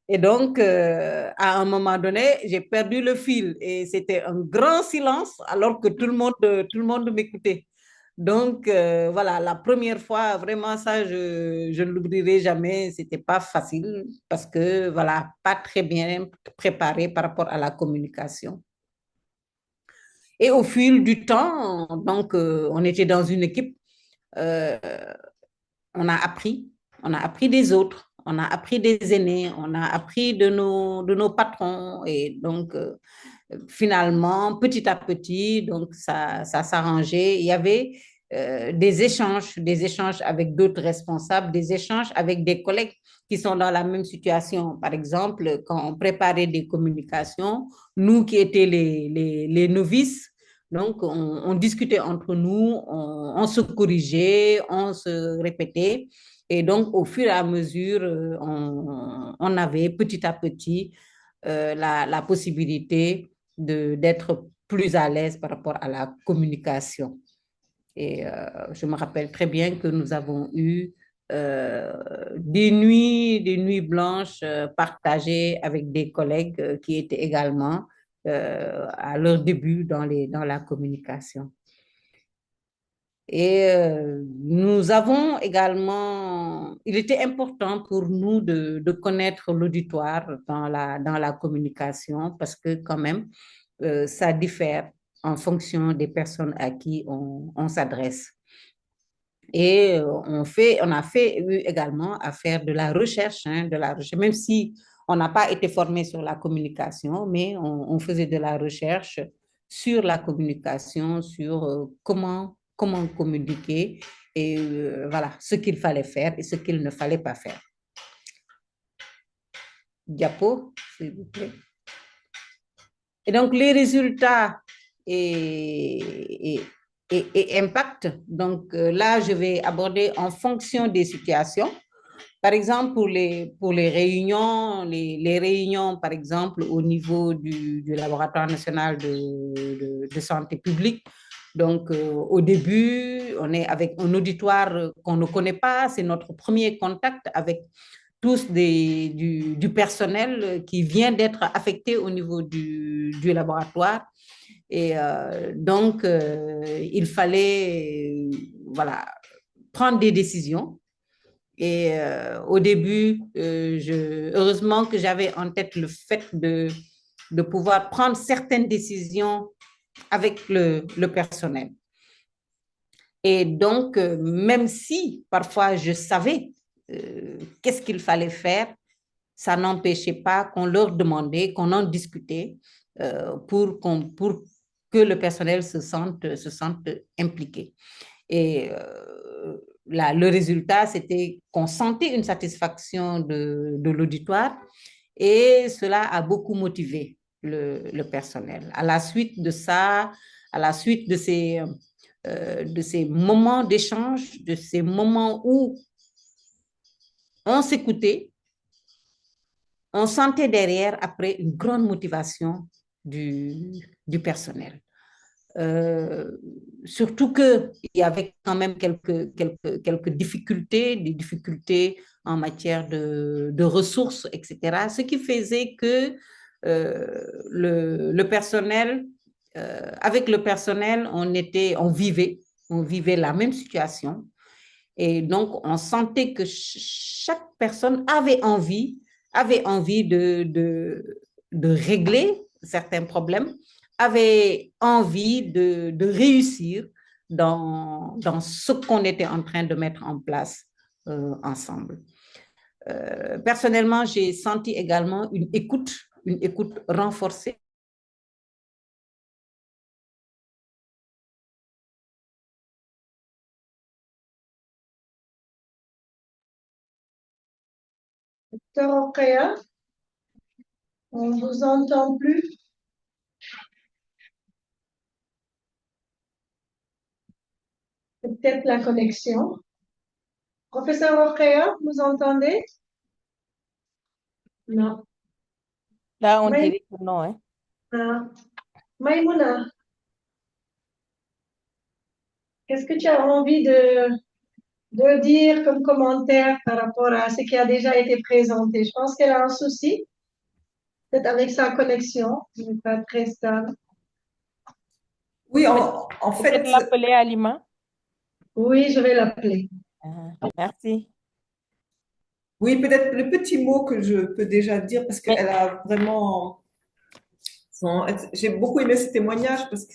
Et donc, à un moment donné, j'ai perdu le fil et c'était un grand silence alors que tout le monde m'écoutait. Donc, voilà, la première fois, vraiment, ça, je ne l'oublierai jamais. C'était pas facile parce que, voilà, pas très bien préparé par rapport à la communication. Et au fil du temps, donc, on était dans une équipe, on a appris des autres, on a appris des aînés, on a appris de nos patrons. Et donc, finalement, petit à petit, donc, ça s'arrangeait. Il y avait des échanges avec d'autres responsables, des échanges avec des collègues qui sont dans la même situation. Par exemple, quand on préparait des communications, nous qui étions les novices, donc on discutait entre nous, on se corrigeait, on se répétait. Et donc, au fur et à mesure, on avait petit à petit la possibilité d'être plus à l'aise par rapport à la communication. Et je me rappelle très bien que nous avons eu des nuits blanches partagées avec des collègues qui étaient également à leur début dans la communication. Et nous avons également, il était important pour nous de connaître l'auditoire dans la communication parce que quand même, ça diffère en fonction des personnes à qui on s'adresse. Et on a fait également à faire de la recherche, même si on n'a pas été formé sur la communication, mais on faisait de la recherche sur la communication, sur comment communiquer et voilà, ce qu'il fallait faire et ce qu'il ne fallait pas faire. Diapo, s'il vous plaît. Et donc, les résultats et impact, donc là, je vais aborder en fonction des situations. Par exemple, pour les réunions, les réunions, par exemple, au niveau du laboratoire national de santé publique. Donc, au début, on est avec un auditoire qu'on ne connaît pas, c'est notre premier contact avec tous du personnel qui vient d'être affecté au niveau du laboratoire. Et donc, il fallait voilà, prendre des décisions. Et au début, heureusement que j'avais en tête le fait de pouvoir prendre certaines décisions avec le personnel. Et donc, même si parfois je savais qu'est-ce qu'il fallait faire, ça n'empêchait pas qu'on leur demandait, qu'on en discutait pour que le personnel se sente impliqué. Et le résultat, c'était qu'on sentait une satisfaction de l'auditoire et cela a beaucoup motivé le personnel. À la suite de ça, à la suite de ces moments d'échange, de ces moments où on s'écoutait, on sentait derrière, après, une grande motivation du personnel. Surtout qu'il y avait quand même quelques difficultés, des difficultés en matière de ressources, etc. Ce qui faisait que le personnel, avec le personnel, on vivait la même situation. Et donc, on sentait que chaque personne avait envie de régler certains problèmes, avait envie de réussir dans ce qu'on était en train de mettre en place ensemble. Personnellement, j'ai senti également une écoute renforcée. Docteur Rokhaya, on ne vous entend plus. C'est peut-être la connexion. Professeur Rokhaya, vous entendez? Non. Là, on dirait que non. Hein? Ah. Maïmouna, qu'est-ce que tu as envie de dire comme commentaire par rapport à ce qui a déjà été présenté? Je pense qu'elle a un souci, peut-être avec sa connexion, qui n'est pas très stable. Oui, en fait... Peut-être l'appeler Alima? Oui, je vais l'appeler. Merci. Oui, peut-être le petit mot que je peux déjà dire, parce qu'elle a vraiment... J'ai beaucoup aimé ce témoignage, parce que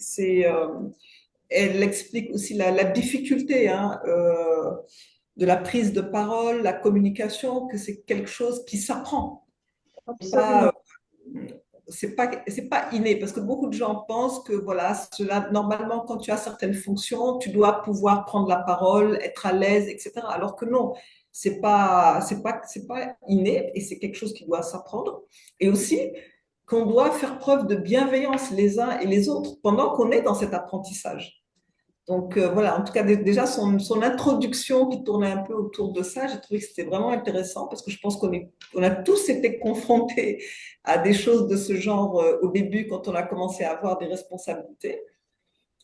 elle explique aussi la difficulté de la prise de parole, la communication, que c'est quelque chose qui s'apprend. C'est pas inné, parce que beaucoup de gens pensent que voilà, normalement, quand tu as certaines fonctions, tu dois pouvoir prendre la parole, être à l'aise, etc. Alors que non, c'est pas inné et c'est quelque chose qui doit s'apprendre. Et aussi qu'on doit faire preuve de bienveillance les uns et les autres pendant qu'on est dans cet apprentissage. Donc voilà, en tout cas déjà son introduction qui tournait un peu autour de ça, j'ai trouvé que c'était vraiment intéressant parce que je pense qu'on a tous été confrontés à des choses de ce genre au début quand on a commencé à avoir des responsabilités.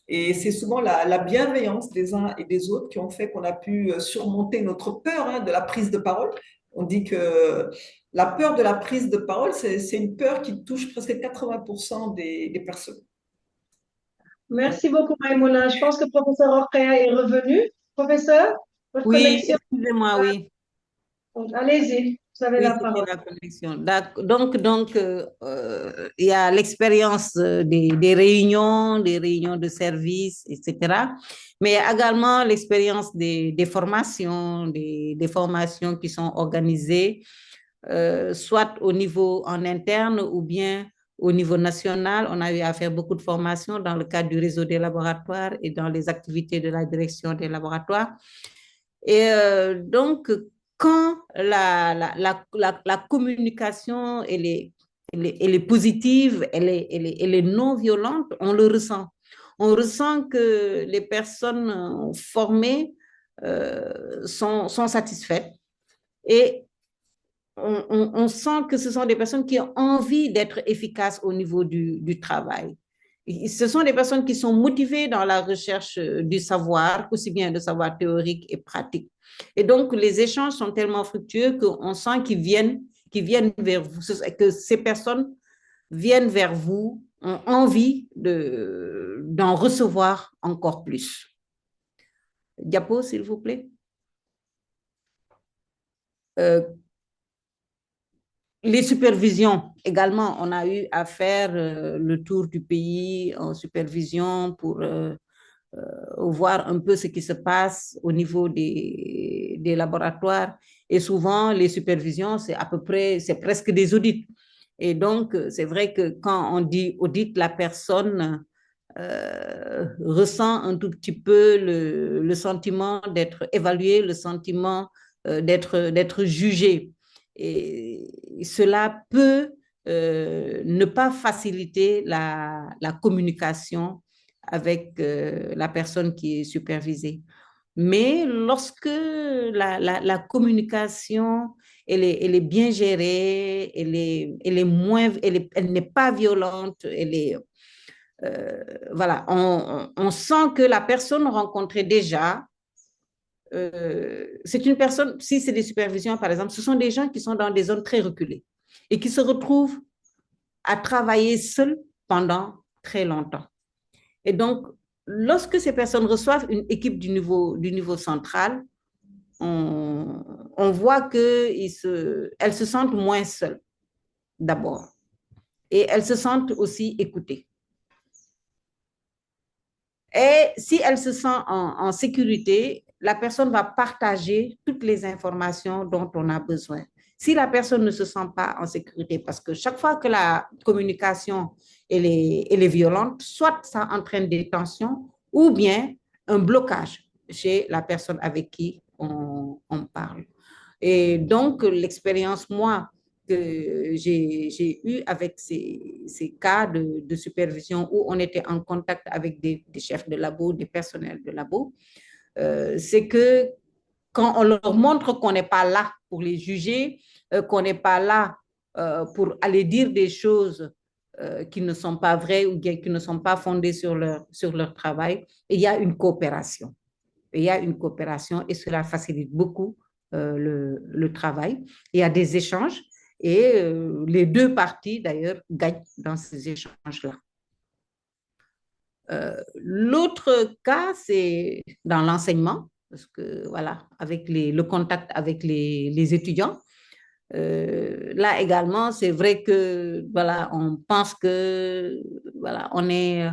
Et c'est souvent la bienveillance des uns et des autres qui ont fait qu'on a pu surmonter notre peur de la prise de parole. On dit que la peur de la prise de parole, c'est une peur qui touche presque 80% des personnes. Merci beaucoup, Maïmouna. Je pense que professeur Orkaya est revenu. Professeur, votre Oui, connexion. excusez-moi, oui. Allez-y, vous avez Oui, la c'était parole. la connexion. Donc, il y a l'expérience des réunions de service, etc. Mais il y a également l'expérience des formations, des formations qui sont organisées, soit au niveau en interne ou bien au niveau national. On a eu à faire beaucoup de formations dans le cadre du réseau des laboratoires et dans les activités de la direction des laboratoires. Et donc, quand la communication elle est positive, elle est non violente, on le ressent. On ressent que les personnes formées sont satisfaites et on sent que ce sont des personnes qui ont envie d'être efficaces au niveau du travail. Ce sont des personnes qui sont motivées dans la recherche du savoir, aussi bien de savoir théorique et pratique. Et donc, les échanges sont tellement fructueux qu'on sent qu'ils viennent vers vous, que ces personnes viennent vers vous, ont envie d'en recevoir encore plus. Diapo, s'il vous plaît. Les supervisions également, on a eu à faire le tour du pays en supervision pour voir un peu ce qui se passe au niveau des laboratoires. Et souvent, les supervisions, c'est à peu près, c'est presque des audits. Et donc, c'est vrai que quand on dit audit, la personne ressent un tout petit peu le sentiment d'être évalué, le sentiment d'être jugé. Et cela peut ne pas faciliter la communication avec la personne qui est supervisée. Mais lorsque la communication, elle est bien gérée, elle n'est pas violente, voilà, on sent que la personne rencontrée déjà, c'est une personne, si c'est des supervisions par exemple, ce sont des gens qui sont dans des zones très reculées et qui se retrouvent à travailler seuls pendant très longtemps. Et donc, lorsque ces personnes reçoivent une équipe du niveau central, on voit qu'elles se sentent moins seules, d'abord. Et elles se sentent aussi écoutées. Et si elle se sent en sécurité, la personne va partager toutes les informations dont on a besoin. Si la personne ne se sent pas en sécurité, parce que chaque fois que la communication elle est violente, soit ça entraîne des tensions ou bien un blocage chez la personne avec qui on parle. Et donc, l'expérience, moi, que j'ai eue avec ces cas de supervision où on était en contact avec des chefs de labo, des personnels de labo, c'est que quand on leur montre qu'on n'est pas là pour les juger, qu'on n'est pas là pour aller dire des choses qui ne sont pas vraies ou qui ne sont pas fondées sur leur travail, il y a une coopération. Il y a une coopération et cela facilite beaucoup le travail. Il y a des échanges et les deux parties, d'ailleurs, gagnent dans ces échanges-là. L'autre cas, c'est dans l'enseignement, parce que voilà, avec le contact avec les étudiants. Là également, c'est vrai que voilà, on pense que voilà, on est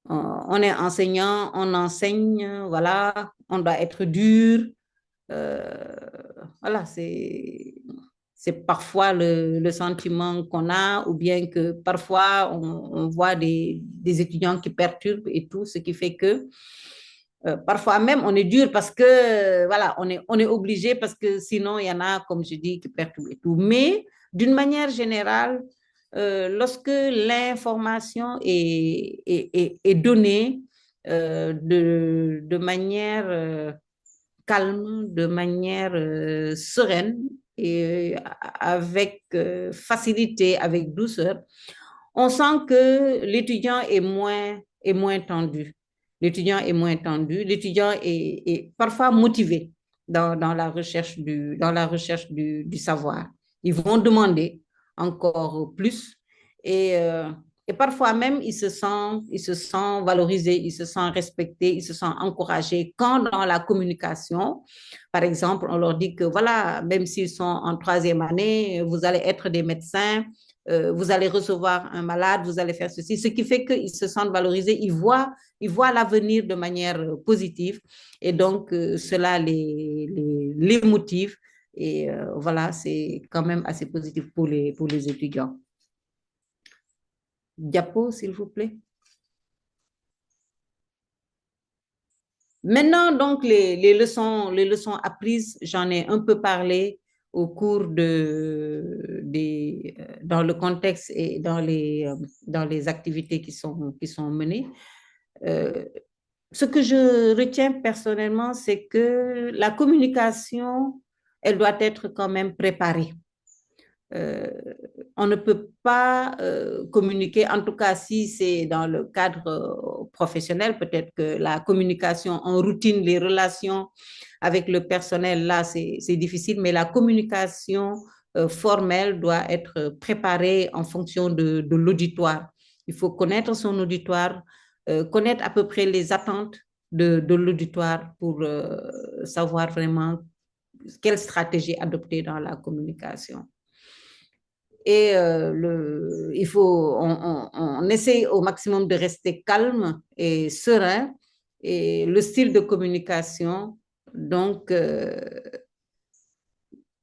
enseignant, on enseigne, voilà, on doit être dur. Voilà, c'est parfois le sentiment qu'on a, ou bien que parfois on voit des étudiants qui perturbent et tout, ce qui fait que parfois même on est dur parce que voilà, on est obligé parce que sinon il y en a, comme je dis, qui perturbent et tout. Mais d'une manière générale, lorsque l'information est donnée de manière calme, de manière sereine et avec facilité, avec douceur, on sent que l'étudiant est moins est moins tendu. L'étudiant est moins tendu. L'étudiant est parfois motivé dans la recherche du savoir. Ils vont demander encore plus et parfois même ils se sentent valorisés, ils se sentent respectés, ils se sentent encouragés quand dans la communication, par exemple, on leur dit que voilà, même s'ils sont en troisième année, vous allez être des médecins, vous allez recevoir un malade, vous allez faire ceci, ce qui fait qu'ils se sentent valorisés, ils voient l'avenir de manière positive et donc cela les motive et voilà, c'est quand même assez positif pour les étudiants. Diapo, s'il vous plaît. Maintenant, donc, les leçons apprises, j'en ai un peu parlé au cours dans le contexte et dans les activités qui sont menées. Ce que je retiens personnellement, c'est que la communication, elle doit être quand même préparée. On ne peut pas communiquer, en tout cas si c'est dans le cadre professionnel, peut-être que la communication en routine, les relations avec le personnel, là, c'est difficile, mais la communication formelle doit être préparée en fonction de l'auditoire. Il faut connaître son auditoire, connaître à peu près les attentes de l'auditoire pour savoir vraiment quelle stratégie adopter dans la communication. Et on essaye au maximum de rester calme et serein. Et le style de communication, donc,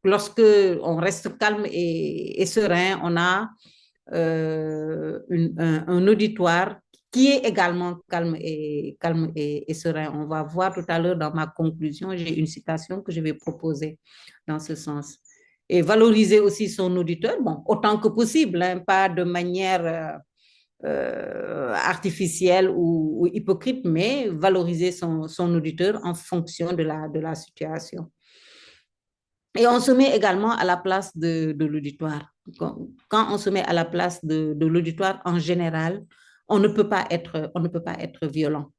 lorsque on reste calme et serein, on a un auditoire qui est également calme et serein. On va voir tout à l'heure dans ma conclusion, j'ai une citation que je vais proposer dans ce sens. Et valoriser aussi son auditeur, bon, autant que possible, hein, pas de manière artificielle ou hypocrite, mais valoriser son auditeur en fonction de la situation. Et on se met également à la place de l'auditoire. Quand on se met à la place de l'auditoire en général, on ne peut pas être violent.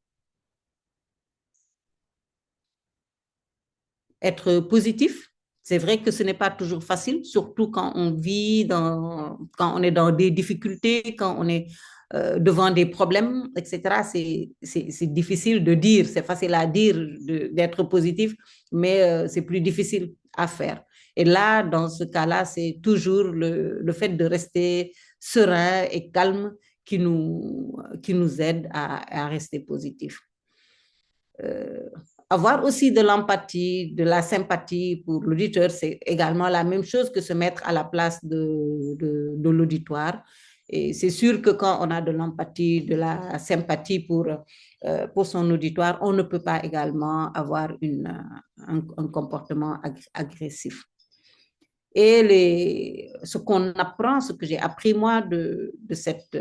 Être positif, c'est vrai que ce n'est pas toujours facile, surtout quand on quand on est dans des difficultés, quand on est devant des problèmes, etc. C'est difficile de dire, c'est facile à dire d'être positif, mais c'est plus difficile à faire. Et là, dans ce cas-là, c'est toujours le fait de rester serein et calme qui nous aide à rester positif. Avoir aussi de l'empathie, de la sympathie pour l'auditeur, c'est également la même chose que se mettre à la place de l'auditoire. Et c'est sûr que quand on a de l'empathie, de la sympathie pour son auditoire, on ne peut pas également avoir un comportement agressif. Et ce qu'on apprend, ce que j'ai appris moi de cette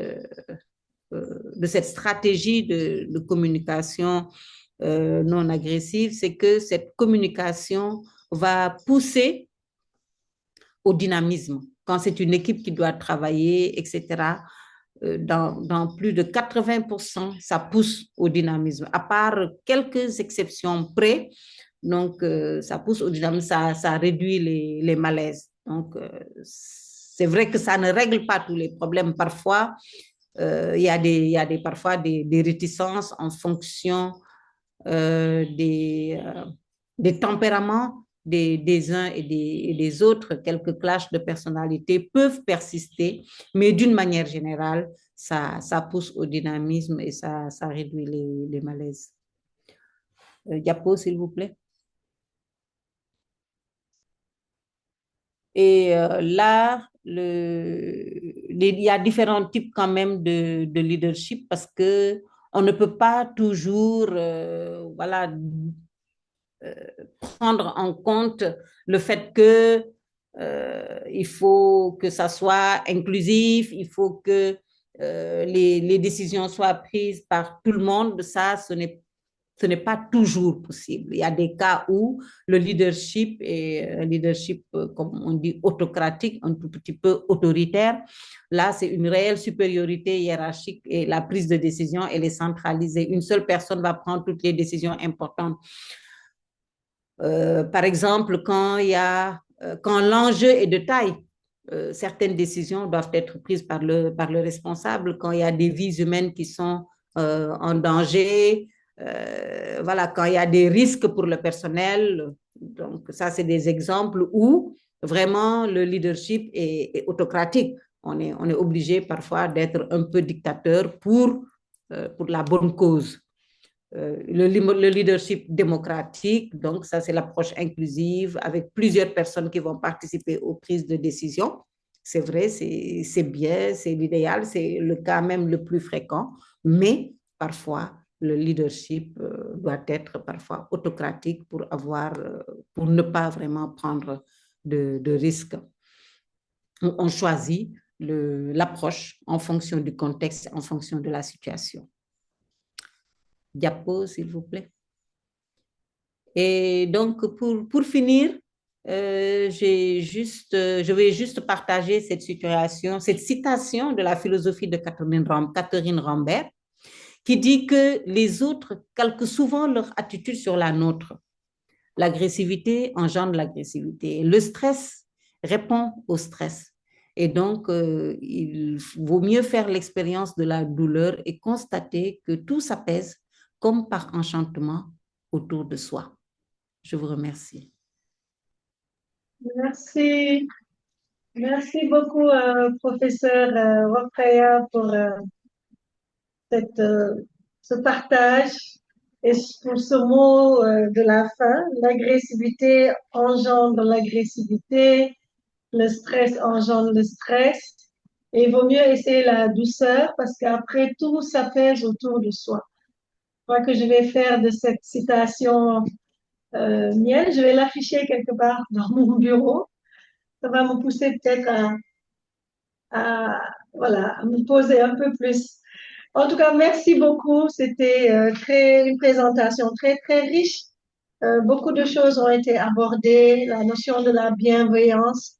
stratégie de communication non agressive, c'est que cette communication va pousser au dynamisme. Quand c'est une équipe qui doit travailler, etc., dans plus de 80%, ça pousse au dynamisme. À part quelques exceptions près, donc ça pousse au dynamisme, ça réduit les malaises. Donc, c'est vrai que ça ne règle pas tous les problèmes. Parfois, il y a parfois des réticences en fonction des tempéraments des uns et des autres. Quelques clashs de personnalité peuvent persister, mais d'une manière générale, ça pousse au dynamisme et ça réduit les malaises. Diapo, s'il vous plaît. Et là, il y a différents types quand même de leadership parce que on ne peut pas toujours prendre en compte le fait que il faut que ça soit inclusif, il faut que les décisions soient prises par tout le monde. Ça, ce n'est ce n'est pas toujours possible. Il y a des cas où le leadership est un leadership, comme on dit, autocratique, un tout petit peu autoritaire. Là, c'est une réelle supériorité hiérarchique et la prise de décision, elle est centralisée. Une seule personne va prendre toutes les décisions importantes. Par exemple, quand l'enjeu est de taille, certaines décisions doivent être prises par le responsable. Quand il y a des vies humaines qui sont en danger, voilà, quand il y a des risques pour le personnel. Donc, ça, c'est des exemples où vraiment le leadership est autocratique. On est obligé parfois d'être un peu dictateur pour la bonne cause. Le leadership démocratique, donc ça, c'est l'approche inclusive avec plusieurs personnes qui vont participer aux prises de décision. C'est vrai, c'est bien, c'est l'idéal, c'est le cas même le plus fréquent, mais parfois, le leadership doit être parfois autocratique pour ne pas vraiment prendre de risques. On choisit l'approche en fonction du contexte, en fonction de la situation. Diapo, s'il vous plaît. Et donc, pour finir, je vais juste partager cette citation de la philosophie de Catherine Rambert, qui dit que les autres calquent souvent leur attitude sur la nôtre. L'agressivité engendre l'agressivité. Le stress répond au stress. Et donc, il vaut mieux faire l'expérience de la douleur et constater que tout s'apaise comme par enchantement autour de soi. Je vous remercie. Merci. Merci beaucoup, professeur Rokhaya, pour ce partage et pour ce mot de la fin. L'agressivité engendre l'agressivité, le stress engendre le stress. Et il vaut mieux essayer la douceur parce qu'après tout s'apaise autour de soi. Je crois que je vais faire de cette citation mienne, je vais l'afficher quelque part dans mon bureau. Ça va me pousser peut-être à me poser un peu plus. En tout cas, merci beaucoup. C'était une présentation très, très riche. Beaucoup de choses ont été abordées, la notion de la bienveillance,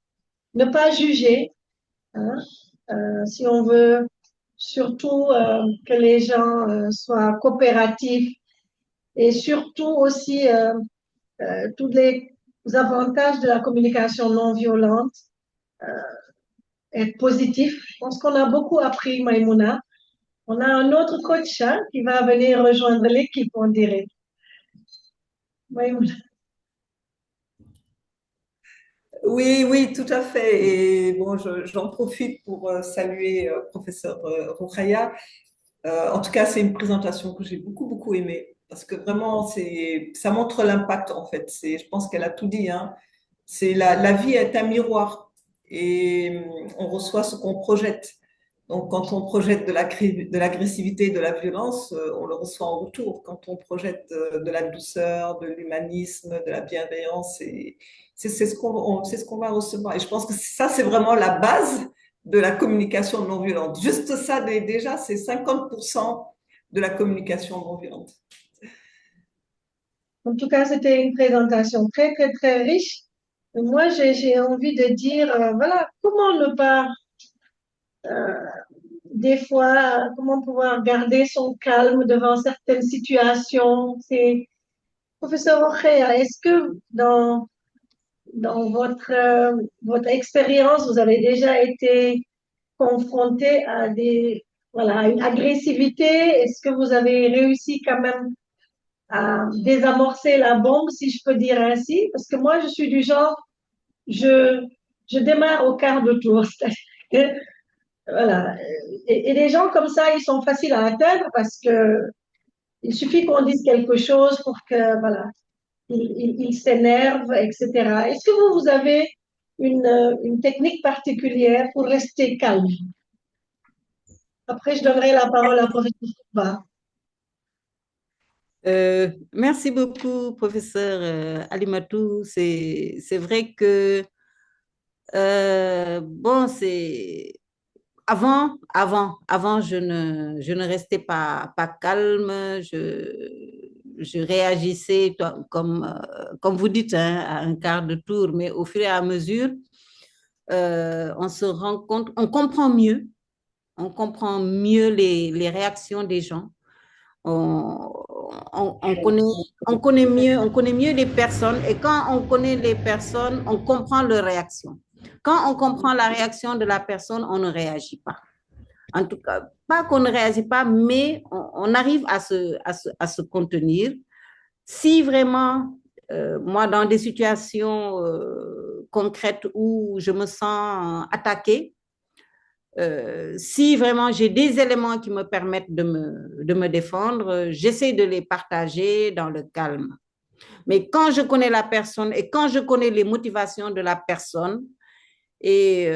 ne pas juger, hein, si on veut surtout que les gens soient coopératifs et surtout aussi tous les avantages de la communication non violente, être positif. Je pense qu'on a beaucoup appris, Maïmouna. On a un autre coach qui va venir rejoindre l'équipe, on dirait. Maïmouna. Oui, oui, tout à fait. Et bon, j'en profite pour saluer professeur Rokhaya. En tout cas, c'est une présentation que j'ai beaucoup, beaucoup aimée parce que vraiment, ça montre l'impact en fait. Je pense qu'elle a tout dit, hein. La vie est un miroir et on reçoit ce qu'on projette. Donc, quand on projette de l'agressivité, de la violence, on le reçoit en retour. Quand on projette de la douceur, de l'humanisme, de la bienveillance, c'est ce qu'on va recevoir. Et je pense que ça, c'est vraiment la base de la communication non violente. Juste ça, déjà, c'est 50% de la communication non violente. En tout cas, c'était une présentation très, très, très riche. Et moi, j'ai envie de dire, voilà, comment ne pas, des fois, comment pouvoir garder son calme devant certaines situations. Professeur Rokhaya, est-ce que dans votre expérience, vous avez déjà été confronté à une agressivité? Est-ce que vous avez réussi quand même à désamorcer la bombe, si je peux dire ainsi? Parce que moi, je suis du genre, je démarre au quart de tour. Voilà. Et les gens comme ça, ils sont faciles à atteindre parce que il suffit qu'on dise quelque chose pour que, voilà, ils s'énervent, etc. Est-ce que vous avez une technique particulière pour rester calme? Après, je donnerai la parole à professeur Souba. Merci beaucoup, professeur Alimatou. C'est vrai que, bon, avant, je ne restais pas calme. je réagissais comme vous dites, hein, à un quart de tour, mais au fur et à mesure, on se rend compte, on comprend mieux les réactions des gens. On connaît mieux les personnes et quand on connaît les personnes, on comprend leur réaction. Quand on comprend la réaction de la personne, on ne réagit pas. En tout cas, pas qu'on ne réagit pas, mais on arrive à se contenir. Si vraiment, moi, dans des situations concrètes où je me sens attaquée, si vraiment j'ai des éléments qui me permettent de me défendre, j'essaie de les partager dans le calme. Mais quand je connais la personne et quand je connais les motivations de la personne, et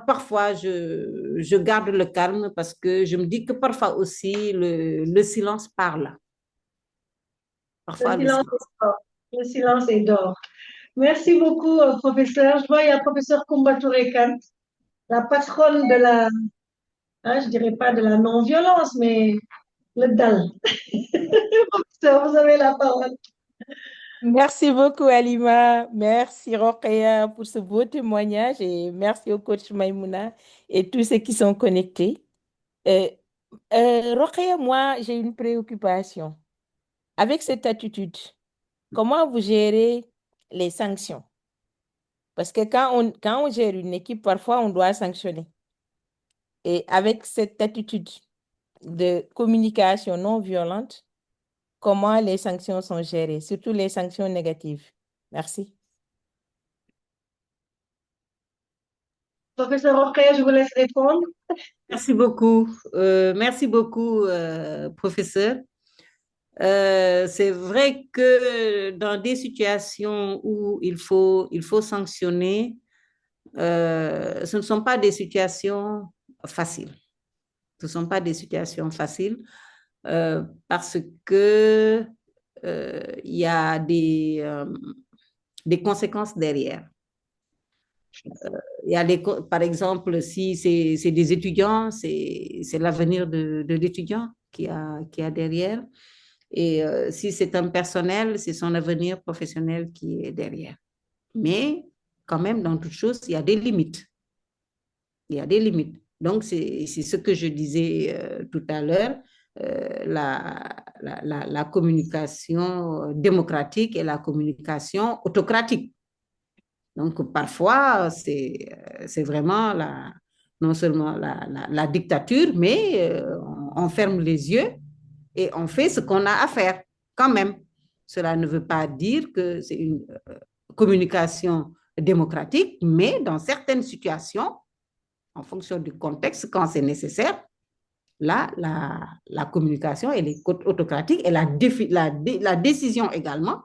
parfois, je garde le calme parce que je me dis que parfois aussi, le silence parle. Parfois, le silence est d'or. Merci beaucoup, professeur. Je vois, il y a le professeur Koumba Touré Kant, la patronne de la, je dirais pas de la non-violence, mais le DAL. Professeur, vous avez la parole. Merci beaucoup, Halima. Merci, Rokhaya, pour ce beau témoignage et merci au coach Maïmouna et tous ceux qui sont connectés. Rokhaya, moi, j'ai une préoccupation. Avec cette attitude, comment vous gérez les sanctions? Parce que quand on gère une équipe, parfois, on doit sanctionner. Et avec cette attitude de communication non violente, comment les sanctions sont gérées, surtout les sanctions négatives? Merci. Professeur Rokhaya, je vous laisse répondre. Merci beaucoup. Merci beaucoup, professeur. C'est vrai que dans des situations où il faut sanctionner, ce ne sont pas des situations faciles. Ce ne sont pas des situations faciles parce que il y a des conséquences derrière. Par exemple, si c'est des étudiants, c'est l'avenir de l'étudiant qui a derrière. Et si c'est un personnel, c'est son avenir professionnel qui est derrière. Mais quand même, dans toute chose, il y a des limites. Il y a des limites. Donc, c'est ce que je disais tout à l'heure, la communication démocratique et la communication autocratique. Donc, parfois, c'est vraiment non seulement la dictature, mais on ferme les yeux et on fait ce qu'on a à faire quand même. Cela ne veut pas dire que c'est une communication démocratique, mais dans certaines situations, en fonction du contexte, quand c'est nécessaire, là, la communication, elle est autocratique et la décision également,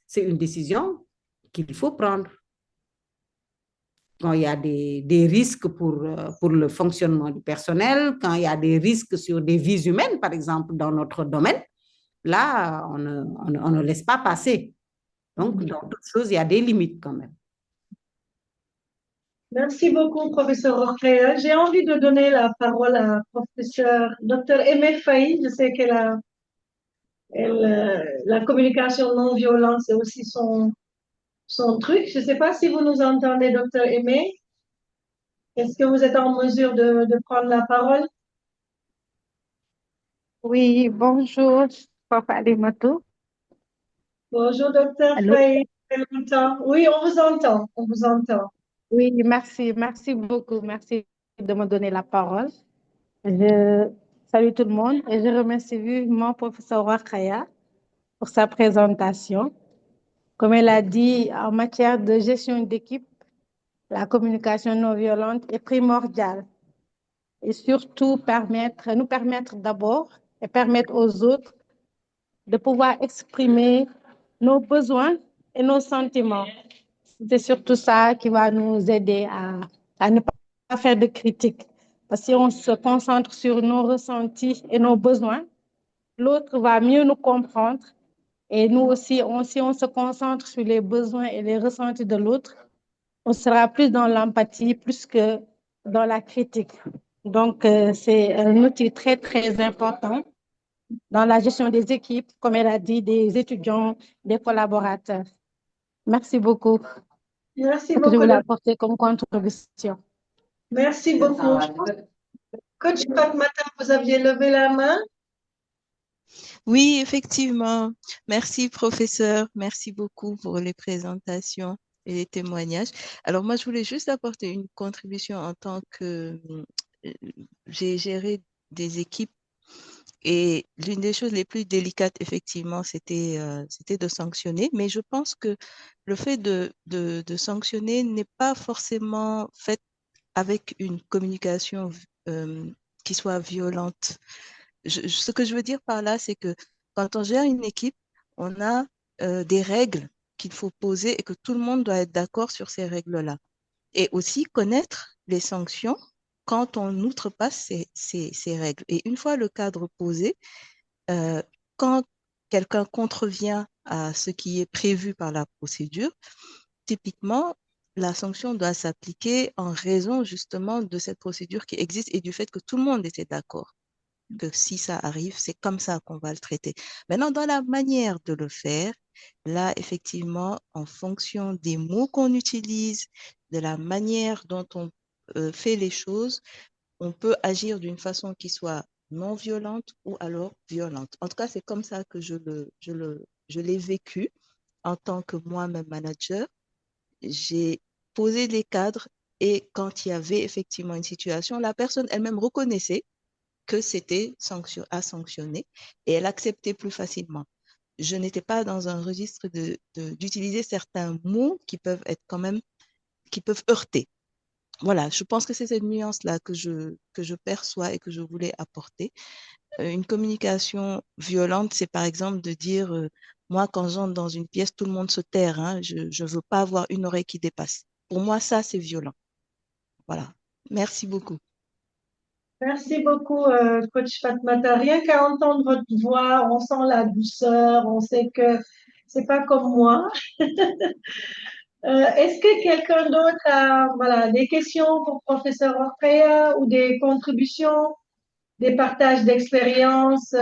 c'est une décision qu'il faut prendre. Quand il y a des risques pour le fonctionnement du personnel, quand il y a des risques sur des vies humaines, par exemple, dans notre domaine, là, on ne laisse pas passer. Donc, dans toutes choses, il y a des limites quand même. Merci beaucoup, professeur Rokhaya. J'ai envie de donner la parole à professeur Dr Aimé Faye. Je sais qu'elle la communication non violente, c'est aussi son truc. Je ne sais pas si vous nous entendez, docteur Aimé. Est-ce que vous êtes en mesure de prendre la parole? Oui, bonjour, Papa Alimatou. Bonjour, docteur Faye. Oui, on vous entend, on vous entend. Oui, merci beaucoup, merci de me donner la parole. Je salue tout le monde et je remercie vivement professeur Rokhaya pour sa présentation. Comme elle a dit, en matière de gestion d'équipe, la communication non violente est primordiale et surtout nous permettre d'abord et permettre aux autres de pouvoir exprimer nos besoins et nos sentiments. C'est surtout ça qui va nous aider à ne pas faire de critiques. Parce que si on se concentre sur nos ressentis et nos besoins, l'autre va mieux nous comprendre. Et nous aussi, si on se concentre sur les besoins et les ressentis de l'autre, on sera plus dans l'empathie, plus que dans la critique. Donc, c'est un outil très, très important dans la gestion des équipes, comme elle a dit, des étudiants, des collaborateurs. Merci beaucoup. Merci Ce que je beaucoup. voulais apporter comme contribution. Merci beaucoup. Coach Fatmata, vous aviez levé la main. Oui, effectivement. Merci, professeur. Merci beaucoup pour les présentations et les témoignages. Alors, moi, je voulais juste apporter une contribution en tant que j'ai géré des équipes et l'une des choses les plus délicates, effectivement, c'était de sanctionner. Mais je pense que le fait de sanctionner n'est pas forcément fait avec une communication qui soit violente. Ce que je veux dire par là, c'est que quand on gère une équipe, on a des règles qu'il faut poser et que tout le monde doit être d'accord sur ces règles-là. Et aussi connaître les sanctions quand on outrepasse ces règles. Et une fois le cadre posé, quand quelqu'un contrevient à ce qui est prévu par la procédure, typiquement, la sanction doit s'appliquer en raison justement de cette procédure qui existe et du fait que tout le monde était d'accord que si ça arrive, c'est comme ça qu'on va le traiter. Maintenant, dans la manière de le faire, là, effectivement, en fonction des mots qu'on utilise, de la manière dont on fait les choses, on peut agir d'une façon qui soit non violente ou alors violente. En tout cas, c'est comme ça que je l'ai vécu en tant que moi-même manager. J'ai posé des cadres et quand il y avait effectivement une situation, la personne elle-même reconnaissait que c'était à sanctionner et elle acceptait plus facilement. Je n'étais pas dans un registre d'utiliser certains mots qui peuvent être quand même, qui peuvent heurter. Voilà, je pense que c'est cette nuance-là que je perçois et que je voulais apporter. Une communication violente, c'est par exemple de dire, moi, quand j'entre dans une pièce, tout le monde se terre, hein, je ne veux pas avoir une oreille qui dépasse. Pour moi, ça, c'est violent. Voilà. Merci beaucoup. Merci beaucoup, coach Fatmata. Rien qu'à entendre votre voix, on sent la douceur, on sait que c'est pas comme moi. Est-ce que quelqu'un d'autre a voilà, des questions pour professeur Ortega ou des contributions, des partages d'expériences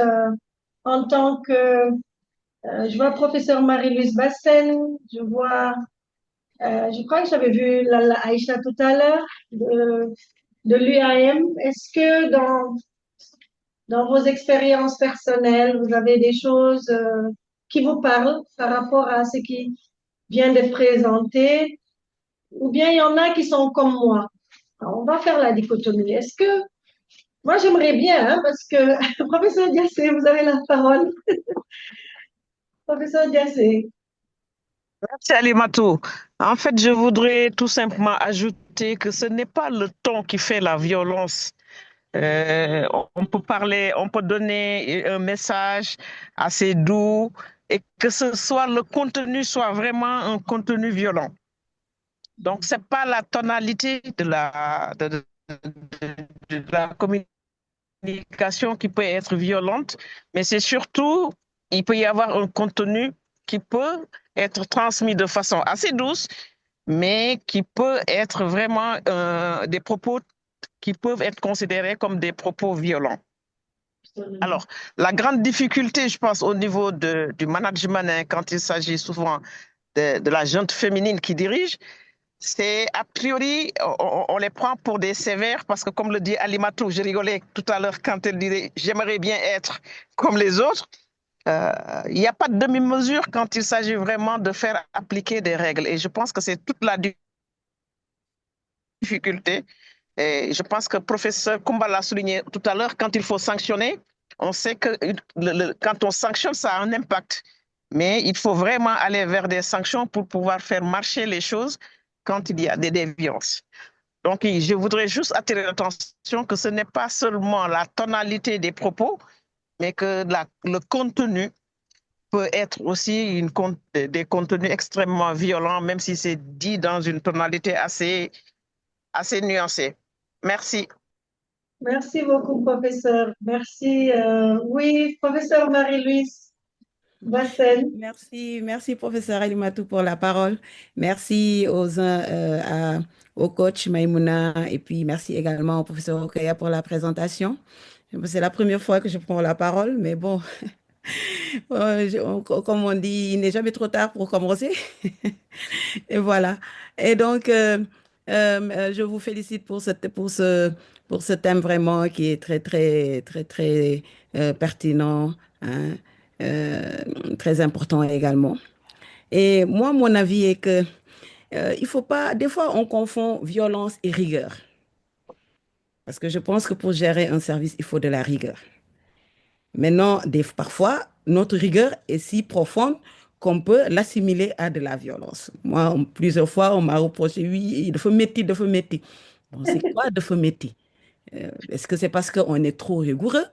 en tant que, je vois professeur Marie-Louise Bassen, je crois que j'avais vu la Aïcha tout à l'heure de l'UAM. Est-ce que dans vos expériences personnelles, vous avez des choses qui vous parlent par rapport à ce qui vient d'être présenté? Ou bien il y en a qui sont comme moi. Alors, on va faire la dichotomie. Est-ce que, moi j'aimerais bien, hein, parce que, professeur Diassé, vous avez la parole. Professeur Diassé. Merci Alimatou. En fait, je voudrais tout simplement ajouter que ce n'est pas le ton qui fait la violence. On peut parler, on peut donner un message assez doux et que ce soit le contenu soit vraiment un contenu violent. Donc, c'est pas la tonalité de la communication qui peut être violente, mais c'est surtout, il peut y avoir un contenu qui peut être transmis de façon assez douce, mais qui peut être vraiment des propos qui peuvent être considérés comme des propos violents. Alors, la grande difficulté, je pense, au niveau du management, hein, quand il s'agit souvent de la gente féminine qui dirige, c'est a priori, on les prend pour des sévères parce que, comme le dit Alimatou, je rigolais tout à l'heure quand elle disait « j'aimerais bien être comme les autres ». Il n'y a pas de demi-mesure quand il s'agit vraiment de faire appliquer des règles. Et je pense que c'est toute la difficulté. Et je pense que le professeur Kumba l'a souligné tout à l'heure, quand il faut sanctionner, on sait que quand on sanctionne, ça a un impact. Mais il faut vraiment aller vers des sanctions pour pouvoir faire marcher les choses quand il y a des déviances. Donc, je voudrais juste attirer l'attention que ce n'est pas seulement la tonalité des propos, mais que le contenu peut être aussi des contenus extrêmement violents, même si c'est dit dans une tonalité assez nuancée. Merci. Merci beaucoup, professeur. Merci. Oui, professeur Marie-Louise Bassen. Merci, professeur Alimatou, pour la parole. Merci au coach Maïmouna et puis merci également au professeur Okaya pour la présentation. C'est la première fois que je prends la parole, mais bon, comme on dit, il n'est jamais trop tard pour commencer. Et voilà. Et donc, je vous félicite pour ce thème vraiment qui est très, très, très, très pertinent, hein, très important également. Et moi, mon avis est que il faut pas, des fois, on confond violence et rigueur. Parce que je pense que pour gérer un service, il faut de la rigueur. Maintenant, parfois, notre rigueur est si profonde qu'on peut l'assimiler à de la violence. Moi, plusieurs fois, on m'a reproché, oui, il faut métier, il faut métier. Bon, c'est quoi de métier? Est-ce que c'est parce qu'on est trop rigoureux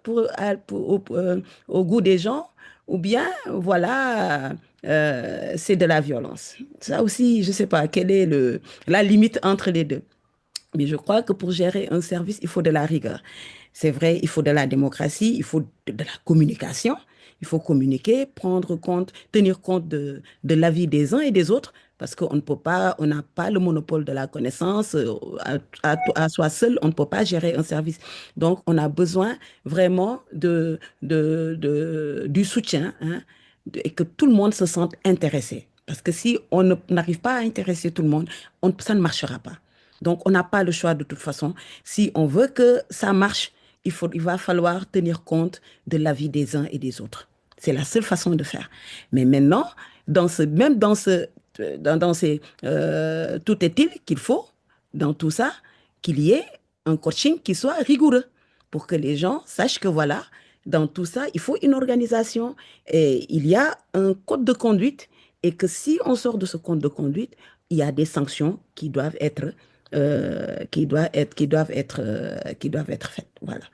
au goût des gens? Ou bien, voilà, c'est de la violence. Ça aussi, je ne sais pas, quelle est la limite entre les deux. Mais je crois que pour gérer un service, il faut de la rigueur. C'est vrai, il faut de la démocratie, il faut de la communication. Il faut communiquer, prendre compte, tenir compte de l'avis des uns et des autres, parce qu'on ne peut pas, on n'a pas le monopole de la connaissance. À soi seul, on ne peut pas gérer un service. Donc, on a besoin vraiment du soutien, hein, et que tout le monde se sente intéressé. Parce que si n'arrive pas à intéresser tout le monde, ça ne marchera pas. Donc, on n'a pas le choix de toute façon. Si on veut que ça marche, il va falloir tenir compte de l'avis des uns et des autres. C'est la seule façon de faire. Mais maintenant, tout est-il qu'il faut, dans tout ça, qu'il y ait un coaching qui soit rigoureux pour que les gens sachent que voilà, dans tout ça, il faut une organisation et il y a un code de conduite et que si on sort de ce code de conduite, il y a des sanctions qui doivent être faites. Voilà.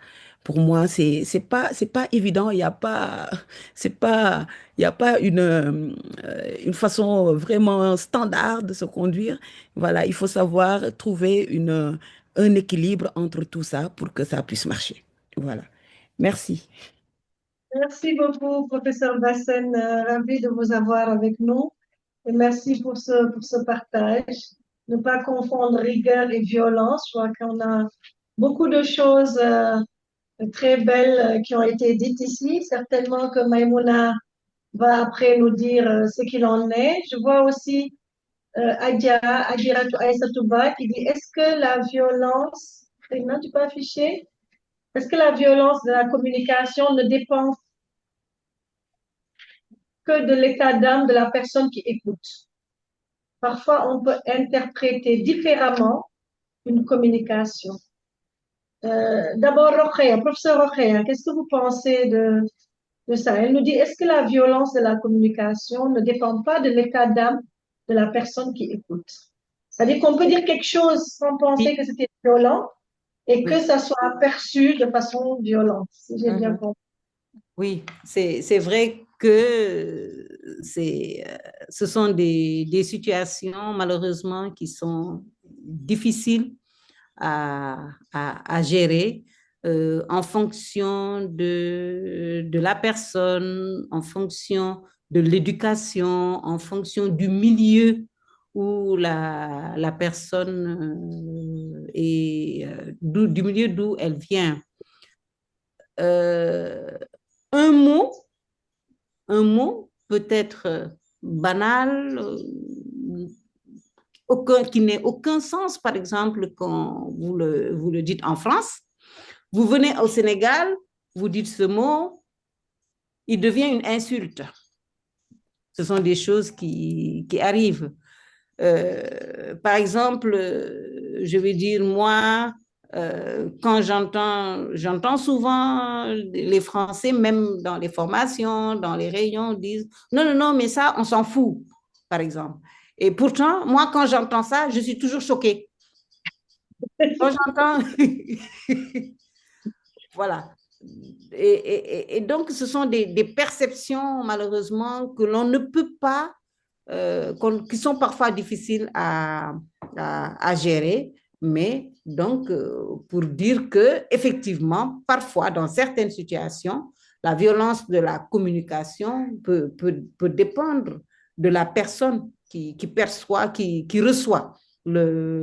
Pour moi, c'est pas évident. Il y a pas une façon vraiment standard de se conduire. Voilà, il faut savoir trouver un équilibre entre tout ça pour que ça puisse marcher. Voilà. Merci. Merci beaucoup, professeur Bassène. Ravi de vous avoir avec nous. Et merci pour ce partage. Ne pas confondre rigueur et violence. Je crois qu'on a beaucoup de choses très belles qui ont été dites ici. Certainement que Maïmouna va après nous dire ce qu'il en est. Je vois aussi Adjiratou Aïsatouba qui dit, est-ce que la violence, non, tu peux afficher? Est-ce que la violence de la communication ne dépend que de l'état d'âme de la personne qui écoute? Parfois, on peut interpréter différemment une communication. D'abord, professeur Rokhaya, qu'est-ce que vous pensez de ça? Elle nous dit, est-ce que la violence de la communication ne dépend pas de l'état d'âme de la personne qui écoute? C'est-à-dire qu'on peut dire quelque chose sans penser que c'était violent et que ça soit perçu de façon violente, si j'ai bien compris. Oui, c'est vrai que ce sont des situations malheureusement qui sont difficiles à gérer en fonction de la personne, en fonction de l'éducation, en fonction du milieu où la personne est, du milieu d'où elle vient. Un mot peut être banal, qui n'ait aucun sens, par exemple, quand vous le dites en France. Vous venez au Sénégal, vous dites ce mot, il devient une insulte. Ce sont des choses qui arrivent. Par exemple, je vais dire, moi, quand j'entends souvent les Français, même dans les formations, dans les réunions, disent non, non, non, mais ça, on s'en fout, par exemple. Et pourtant, moi, quand j'entends ça, je suis toujours choquée. Quand j'entends... Voilà. Et donc, ce sont des perceptions, malheureusement, que l'on ne peut pas, qui sont parfois difficiles à gérer. Mais donc, pour dire que effectivement, parfois, dans certaines situations, la violence de la communication peut dépendre de la personne qui perçoit, qui reçoit le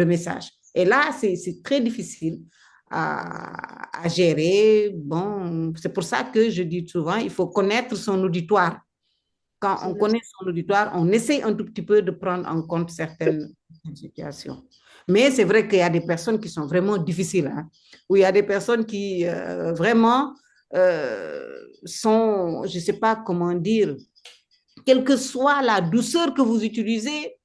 message. Et là, c'est très difficile à gérer. Bon, c'est pour ça que je dis souvent, il faut connaître son auditoire. Quand on connaît son auditoire, on essaie un tout petit peu de prendre en compte certaines situations. Mais c'est vrai qu'il y a des personnes qui sont vraiment difficiles, hein, où il y a des personnes qui vraiment sont, je ne sais pas comment dire, quelle que soit la douceur que vous utilisez,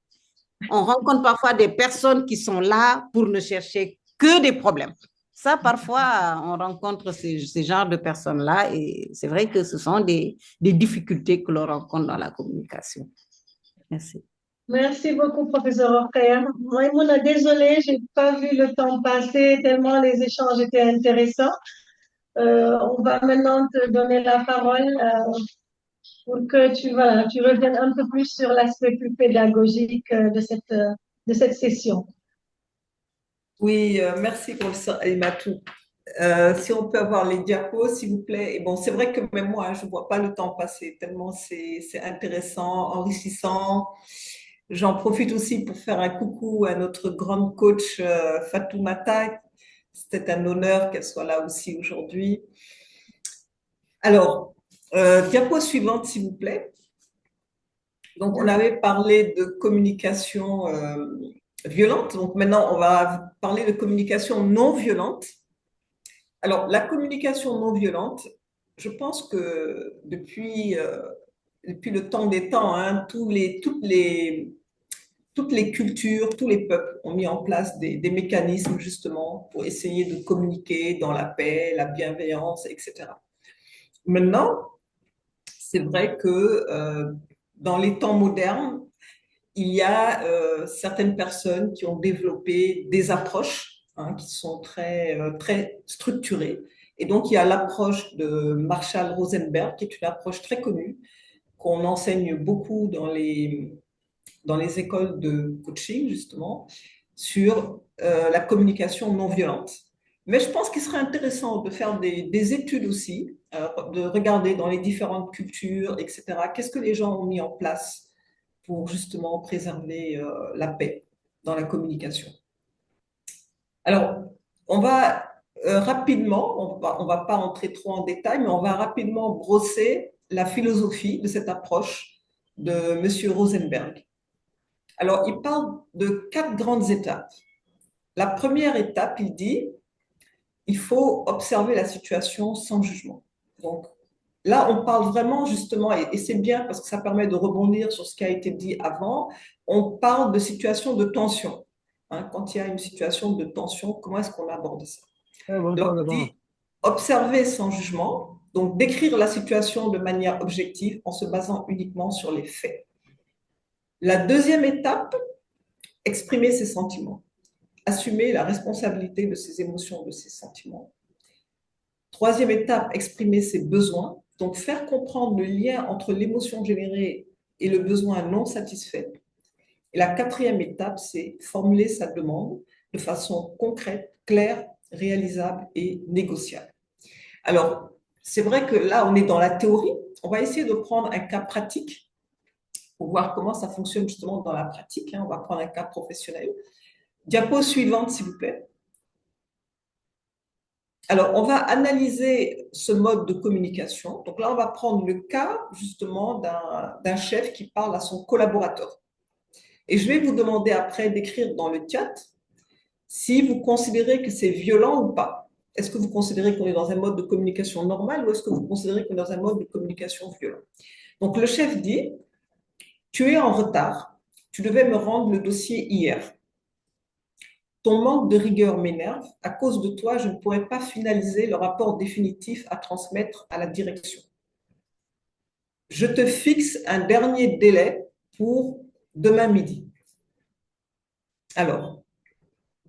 on rencontre parfois des personnes qui sont là pour ne chercher que des problèmes. Ça, parfois, on rencontre ces genres de personnes-là et c'est vrai que ce sont des difficultés que l'on rencontre dans la communication. Merci. Merci beaucoup, professeur Orkaya. Maïmouna, désolée, je n'ai pas vu le temps passer tellement les échanges étaient intéressants. On va maintenant te donner la parole pour que tu reviennes un peu plus sur l'aspect plus pédagogique de cette session. Oui, merci, professeur Alimatou. Si on peut avoir les diapos, s'il vous plaît. Et bon, c'est vrai que même moi, je ne vois pas le temps passer, tellement c'est intéressant, enrichissant. J'en profite aussi pour faire un coucou à notre grande coach Fatoumata. C'était un honneur qu'elle soit là aussi aujourd'hui. Alors, diapo suivante, s'il vous plaît. Donc, on avait parlé de communication violente. Donc, maintenant, on va parler de communication non violente. Alors, la communication non violente, je pense que depuis le temps des temps, hein, toutes les cultures, tous les peuples ont mis en place des mécanismes justement pour essayer de communiquer dans la paix, la bienveillance, etc. Maintenant, c'est vrai que dans les temps modernes, il y a certaines personnes qui ont développé des approches qui sont très structurées. Et donc, il y a l'approche de Marshall Rosenberg, qui est une approche très connue, qu'on enseigne beaucoup dans les écoles de coaching, justement, sur la communication non violente. Mais je pense qu'il serait intéressant de faire des études aussi, de regarder dans les différentes cultures, etc., qu'est-ce que les gens ont mis en place pour justement préserver la paix dans la communication. Alors, on va rapidement, on va pas entrer trop en détail, mais on va rapidement brosser la philosophie de cette approche de M. Rosenberg. Alors, il parle de 4 grandes étapes. La première étape, il dit, il faut observer la situation sans jugement. Donc, là, on parle vraiment justement, et c'est bien parce que ça permet de rebondir sur ce qui a été dit avant, on parle de situation de tension. Hein, quand il y a une situation de tension, comment est-ce qu'on aborde ça? Donc, il dit observer sans jugement, donc décrire la situation de manière objective en se basant uniquement sur les faits. La deuxième étape, exprimer ses sentiments, assumer la responsabilité de ses émotions, de ses sentiments. Troisième étape, exprimer ses besoins, donc faire comprendre le lien entre l'émotion générée et le besoin non satisfait. Et la quatrième étape, c'est formuler sa demande de façon concrète, claire, réalisable et négociable. Alors, c'est vrai que là, on est dans la théorie. On va essayer de prendre un cas pratique pour voir comment ça fonctionne justement dans la pratique. On va prendre un cas professionnel. Diapo suivante, s'il vous plaît. Alors, on va analyser ce mode de communication. Donc là, on va prendre le cas justement d'un chef qui parle à son collaborateur. Et je vais vous demander après d'écrire dans le chat si vous considérez que c'est violent ou pas. Est-ce que vous considérez qu'on est dans un mode de communication normal ou est-ce que vous considérez qu'on est dans un mode de communication violent? Donc, le chef dit, tu es en retard, tu devais me rendre le dossier hier. Ton manque de rigueur m'énerve. À cause de toi, je ne pourrais pas finaliser le rapport définitif à transmettre à la direction. Je te fixe un dernier délai pour demain midi. Alors,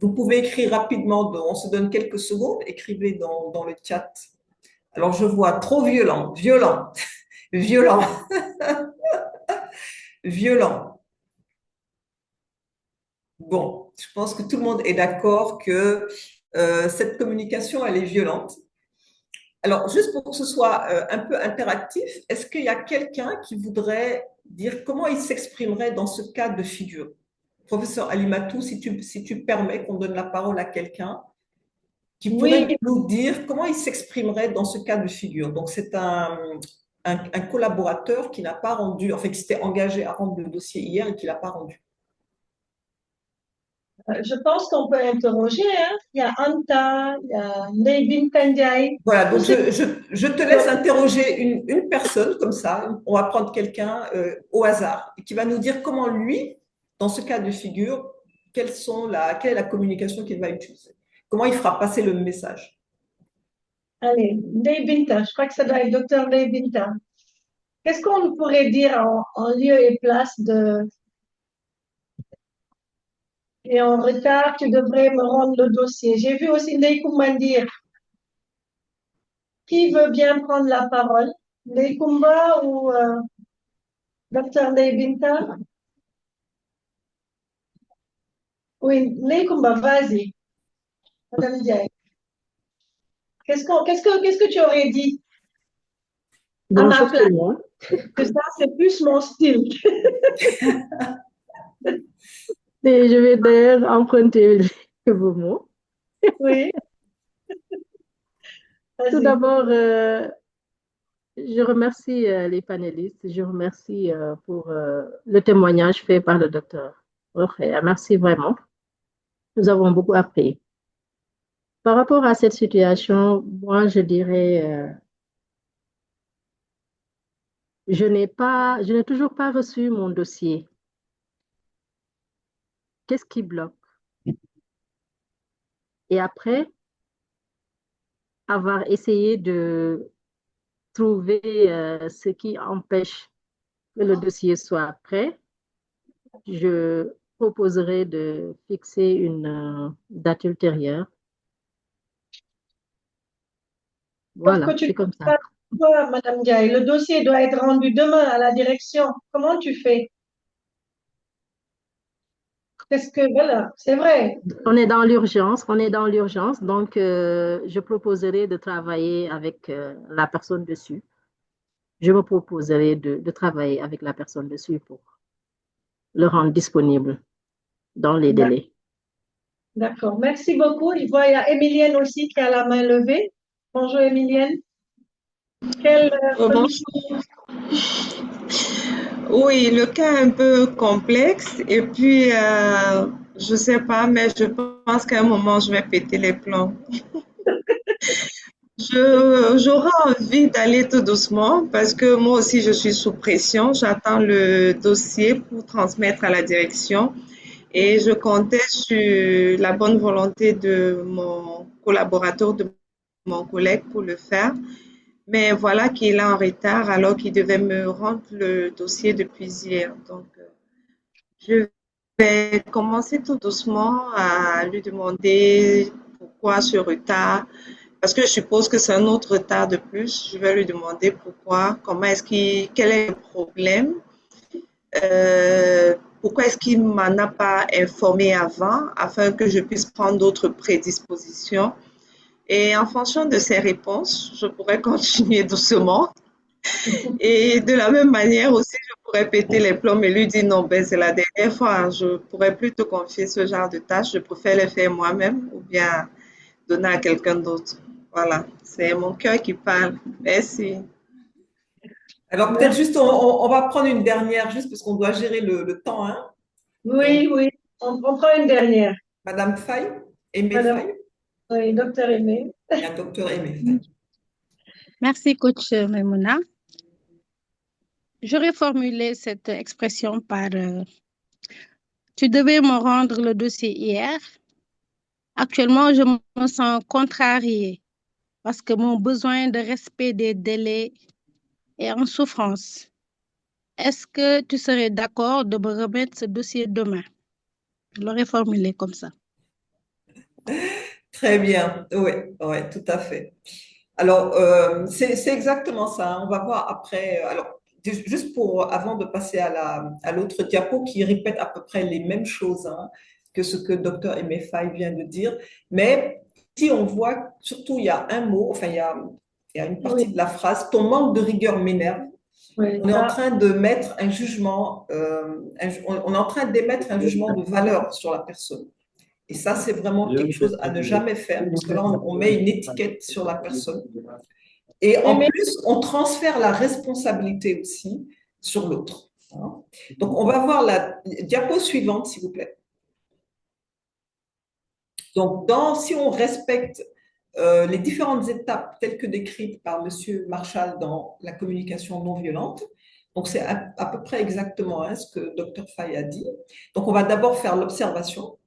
vous pouvez écrire rapidement, on se donne quelques secondes, écrivez dans le chat. Alors, je vois trop violent, violent, violent, violent. Bon, je pense que tout le monde est d'accord que cette communication, elle est violente. Alors, juste pour que ce soit un peu interactif, est-ce qu'il y a quelqu'un qui voudrait dire comment il s'exprimerait dans ce cas de figure? Professeur Alimatou, si tu permets qu'on donne la parole à quelqu'un qui pourrait Oui, nous dire comment il s'exprimerait dans ce cas de figure. Donc, c'est un collaborateur qui n'a pas rendu, enfin, qui s'était engagé à rendre le dossier hier et qui l'a pas rendu. je pense qu'on peut interroger, hein. Il y a Anta, il y a Neibin Kandiaï, Voilà, tous donc ces je te laisse interroger une personne comme ça. On va prendre quelqu'un au hasard et qui va nous dire comment lui, dans ce cas de figure, quelle est la communication qu'il va utiliser. Comment il fera passer le message. Allez, Neibinta, je crois que ça doit être docteur Neibinta. Qu'est-ce qu'on pourrait dire en lieu et place de et en retard, tu devrais me rendre le dossier. J'ai vu aussi Neikumba dire qui veut bien prendre la parole, Neikumba ou docteur Neibinta? Oui, Neikumba, vas-y, Madame Diaye. Qu'est-ce que tu aurais dit à ma Bonjour tout place? le monde. Que ça, c'est plus mon style. Et je vais d'ailleurs emprunter vos mots. Oui, Tout vas-y. d'abord, je remercie les panélistes. Je remercie pour le témoignage fait par le docteur Rokhaya. Merci vraiment. Nous avons beaucoup appris. Par rapport à cette situation, moi, je dirais, je n'ai toujours pas reçu mon dossier. Qu'est-ce qui bloque? Et après avoir essayé de trouver ce qui empêche que le dossier soit prêt, je proposerai de fixer une date ultérieure. Sauf Voilà, que tu c'est ne comme peux ça. pas, toi, Madame Diaye. Le dossier doit être rendu demain à la direction. Comment tu fais? Qu'est-ce que, voilà, c'est vrai. On est dans l'urgence, donc je proposerai de travailler avec la personne dessus. Je me proposerai de travailler avec la personne dessus pour le rendre disponible dans les délais. D'accord. Merci beaucoup. Il y a Émilienne aussi qui a la main levée. Bonjour Émilienne. Quelle Bonjour. Oui, le cas est un peu complexe et puis je sais pas, mais je pense qu'à un moment je vais péter les plombs. J'aurais envie d'aller tout doucement parce que moi aussi je suis sous pression. J'attends le dossier pour transmettre à la direction et je comptais sur la bonne volonté de mon collaborateur, de mon collègue pour le faire. Mais voilà qu'il est en retard alors qu'il devait me rendre le dossier depuis hier. Donc, je vais commencer tout doucement à lui demander pourquoi ce retard. Parce que je suppose que c'est un autre retard de plus. Je vais lui demander pourquoi, quel est le problème, pourquoi est-ce qu'il m'en a pas informé avant afin que je puisse prendre d'autres prédispositions. Et en fonction de ces réponses, je pourrais continuer doucement. Et de la même manière aussi, je pourrais péter les plombs et lui dire non, ben c'est la dernière fois, je ne pourrais plus te confier ce genre de tâches, je préfère les faire moi-même ou bien donner à quelqu'un d'autre. Voilà, c'est mon cœur qui parle. Merci. Alors, peut-être juste, on va prendre une dernière, juste parce qu'on doit gérer le temps. Hein. Oui, oui. On prend une dernière. Madame Faye, Aimé Madame, Faye. oui, docteur Aimé. Il y a docteur Aimé Faye. Merci, coach Maimouna. J'aurais formulé cette expression par tu devais me rendre le dossier hier. Actuellement, je me sens contrariée parce que mon besoin de respect des délais est en souffrance. Est-ce que tu serais d'accord de me remettre ce dossier demain? Je l'aurais formulé comme ça. Très bien, oui, ouais, tout à fait. Alors, c'est exactement ça. Hein. On va voir après. Alors, juste avant de passer à l'autre diapo qui répète à peu près les mêmes choses hein, que ce que Dr. Aimé Faye vient de dire. Mais si on voit, surtout, il y a un mot, enfin, il y a une partie de la phrase, ton manque de rigueur m'énerve. Oui, on est en train de mettre un jugement, on est en train d'émettre un jugement de valeur sur la personne. Et ça, c'est vraiment quelque chose à ne jamais faire, parce que là, on met une étiquette sur la personne. Et en plus, on transfère la responsabilité aussi sur l'autre. Hein. Donc, on va voir la diapo suivante, s'il vous plaît. Donc, si on respecte les différentes étapes telles que décrites par M. Marshall dans la communication non violente, donc c'est à peu près exactement ce que Dr Faye a dit. Donc, on va d'abord faire l'observation.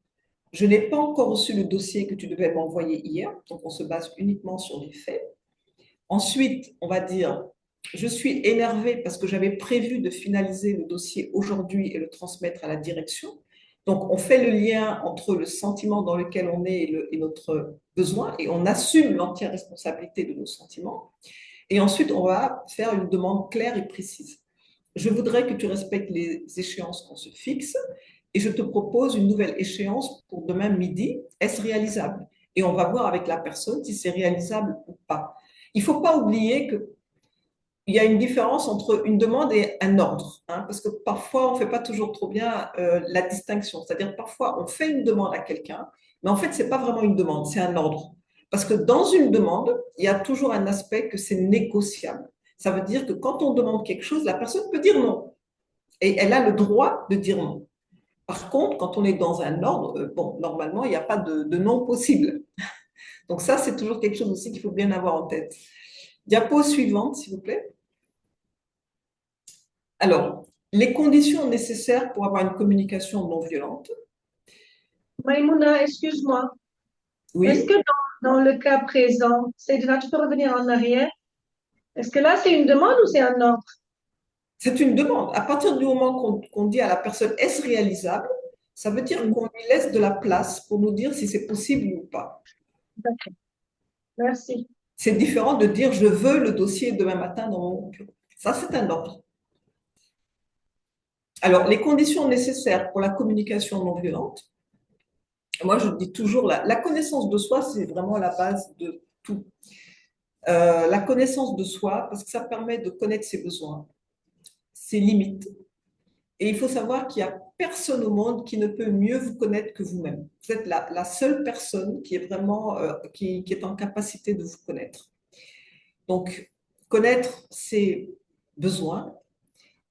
Je n'ai pas encore reçu le dossier que tu devais m'envoyer hier, donc on se base uniquement sur les faits. Ensuite, on va dire, je suis énervée parce que j'avais prévu de finaliser le dossier aujourd'hui et le transmettre à la direction. Donc, on fait le lien entre le sentiment dans lequel on est et notre besoin, et on assume l'entière responsabilité de nos sentiments. Et ensuite, on va faire une demande claire et précise. Je voudrais que tu respectes les échéances qu'on se fixe, et je te propose une nouvelle échéance pour demain midi. Est-ce réalisable? Et on va voir avec la personne si c'est réalisable ou pas. Il ne faut pas oublier qu'il y a une différence entre une demande et un ordre, hein, parce que parfois, on ne fait pas toujours trop bien la distinction. C'est-à-dire, parfois, on fait une demande à quelqu'un, mais en fait, ce n'est pas vraiment une demande, c'est un ordre. Parce que dans une demande, il y a toujours un aspect que c'est négociable. Ça veut dire que quand on demande quelque chose, la personne peut dire non. Et elle a le droit de dire non. Par contre, quand on est dans un ordre, bon, normalement, il n'y a pas de non possible. Donc ça, c'est toujours quelque chose aussi qu'il faut bien avoir en tête. Diapo suivante, s'il vous plaît. Alors, les conditions nécessaires pour avoir une communication non violente. Maïmouna, excuse-moi. Oui. Est-ce que dans le cas présent, Seydina, tu peux revenir en arrière? Est-ce que là, c'est une demande ou c'est un ordre? C'est une demande. À partir du moment qu'on dit à la personne, est-ce réalisable? Ça veut dire qu'on lui laisse de la place pour nous dire si c'est possible ou pas. D'accord. Merci. C'est différent de dire, je veux le dossier demain matin dans mon bureau. Ça, c'est un ordre. Alors, les conditions nécessaires pour la communication non violente, moi, je dis toujours, la connaissance de soi, c'est vraiment la base de tout. La connaissance de soi, parce que ça permet de connaître ses besoins, ses limites. Et il faut savoir qu'il n'y a personne au monde qui ne peut mieux vous connaître que vous-même. Vous êtes la seule personne qui est vraiment qui est en capacité de vous connaître. Donc, connaître ses besoins.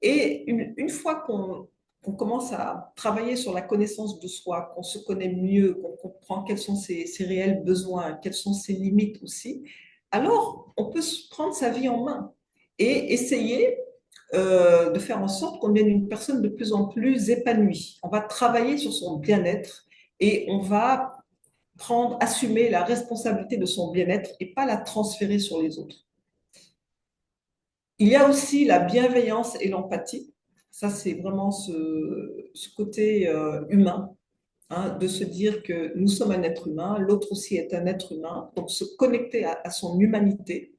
Et une fois qu'on commence à travailler sur la connaissance de soi, qu'on se connaît mieux, qu'on comprend quels sont ses réels besoins, quelles sont ses limites aussi, alors on peut prendre sa vie en main et essayer de faire en sorte qu'on devienne une personne de plus en plus épanouie. On va travailler sur son bien-être et on va assumer la responsabilité de son bien-être et pas la transférer sur les autres. Il y a aussi la bienveillance et l'empathie. Ça, c'est vraiment ce côté humain, hein, de se dire que nous sommes un être humain, l'autre aussi est un être humain, donc se connecter à son humanité.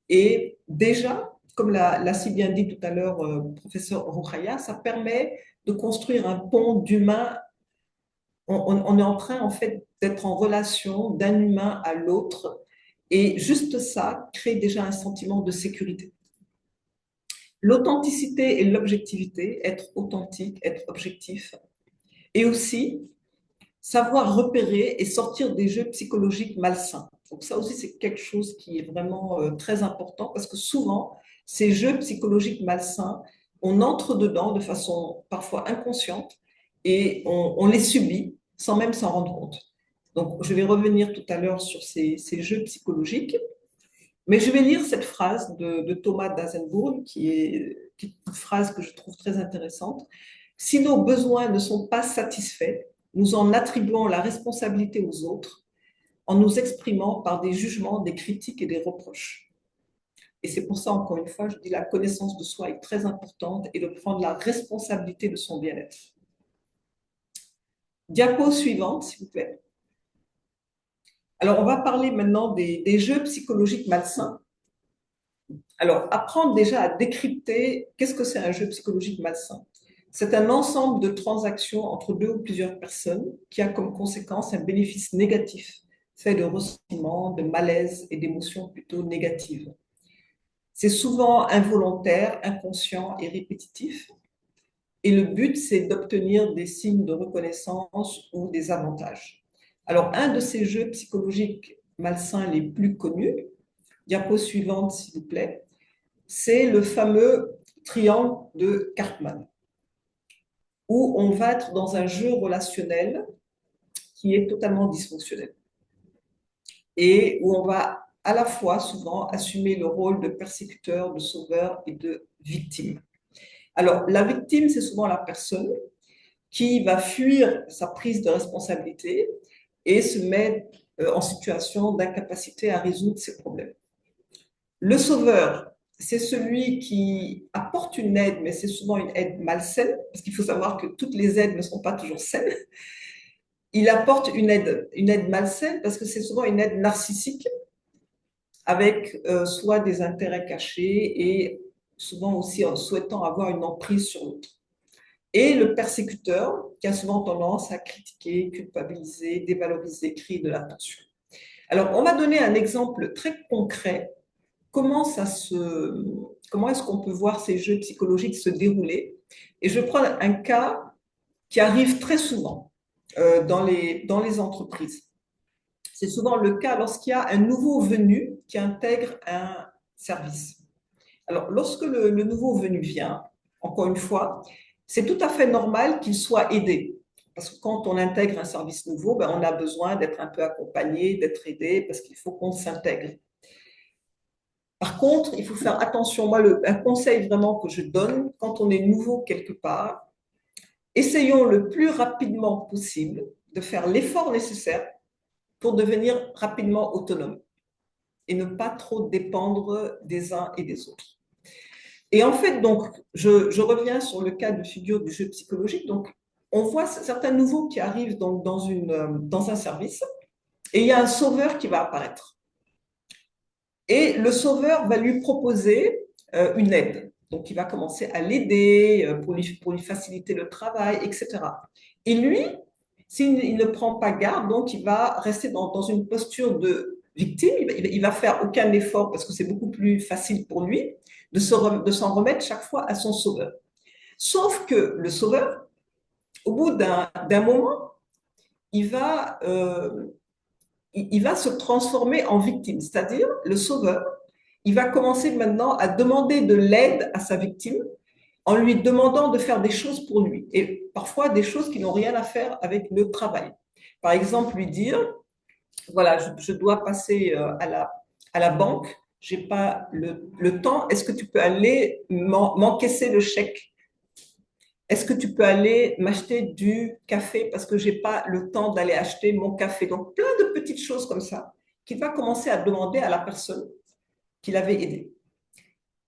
Et déjà, comme l'a si bien dit tout à l'heure professeur Rokhaya, ça permet de construire un pont d'humain. On est en train, en fait, d'être en relation d'un humain à l'autre. Et juste ça crée déjà un sentiment de sécurité. L'authenticité et l'objectivité, être authentique, être objectif. Et aussi, savoir repérer et sortir des jeux psychologiques malsains. Donc ça aussi, c'est quelque chose qui est vraiment très important parce que souvent, ces jeux psychologiques malsains, on entre dedans de façon parfois inconsciente et on les subit sans même s'en rendre compte. Donc, je vais revenir tout à l'heure sur ces jeux psychologiques, mais je vais lire cette phrase de Thomas d'Azenbourg, qui est une phrase que je trouve très intéressante. Si nos besoins ne sont pas satisfaits, nous en attribuons la responsabilité aux autres en nous exprimant par des jugements, des critiques et des reproches. Et c'est pour ça, encore une fois, je dis la connaissance de soi est très importante et de prendre la responsabilité de son bien-être. Diapo suivante, s'il vous plaît. Alors, on va parler maintenant des jeux psychologiques malsains. Alors, apprendre déjà à décrypter qu'est-ce que c'est un jeu psychologique malsain. C'est un ensemble de transactions entre deux ou plusieurs personnes qui a comme conséquence un bénéfice négatif, fait de ressentiment, de malaise et d'émotions plutôt négatives. C'est souvent involontaire, inconscient et répétitif. Et le but, c'est d'obtenir des signes de reconnaissance ou des avantages. Alors, un de ces jeux psychologiques malsains les plus connus, diapo suivante s'il vous plaît, c'est le fameux triangle de Cartman, où on va être dans un jeu relationnel qui est totalement dysfonctionnel et où on va à la fois souvent assumer le rôle de persécuteur, de sauveur et de victime. Alors, la victime, c'est souvent la personne qui va fuir sa prise de responsabilité et se met en situation d'incapacité à résoudre ses problèmes. Le sauveur, c'est celui qui apporte une aide, mais c'est souvent une aide malsaine, parce qu'il faut savoir que toutes les aides ne sont pas toujours saines. Il apporte une aide malsaine parce que c'est souvent une aide narcissique, avec soit des intérêts cachés et souvent aussi en souhaitant avoir une emprise sur l'autre. Et le persécuteur, qui a souvent tendance à critiquer, culpabiliser, dévaloriser, créer de la tension. Alors, on va donner un exemple très concret. Comment est-ce qu'on peut voir ces jeux psychologiques se dérouler? Et je prends un cas qui arrive très souvent dans les entreprises. C'est souvent le cas lorsqu'il y a un nouveau venu qui intègre un service. Alors, lorsque le nouveau venu vient, encore une fois, c'est tout à fait normal qu'il soit aidé. Parce que quand on intègre un service nouveau, on a besoin d'être un peu accompagné, d'être aidé, parce qu'il faut qu'on s'intègre. Par contre, il faut faire attention. Moi, un conseil vraiment que je donne, quand on est nouveau quelque part, essayons le plus rapidement possible de faire l'effort nécessaire pour devenir rapidement autonome et ne pas trop dépendre des uns et des autres. Et en fait, donc, je reviens sur le cas de figure du jeu psychologique. Donc, on voit certains nouveaux qui arrivent donc dans un service et il y a un sauveur qui va apparaître. Et le sauveur va lui proposer une aide. Donc, il va commencer à l'aider pour lui faciliter le travail, etc. Et lui, s'il ne prend pas garde, donc il va rester dans une posture de victime. Il va faire aucun effort parce que c'est beaucoup plus facile pour lui de s'en remettre chaque fois à son sauveur. Sauf que le sauveur, au bout d'un moment, il va se transformer en victime. C'est-à-dire, le sauveur, il va commencer maintenant à demander de l'aide à sa victime en lui demandant de faire des choses pour lui, et parfois des choses qui n'ont rien à faire avec le travail. Par exemple, lui dire, voilà, je dois passer à la banque, je n'ai pas le temps, est-ce que tu peux aller m'encaisser le chèque? Est-ce que tu peux aller m'acheter du café parce que je n'ai pas le temps d'aller acheter mon café? Donc, plein de petites choses comme ça qu'il va commencer à demander à la personne qu'il avait aidée.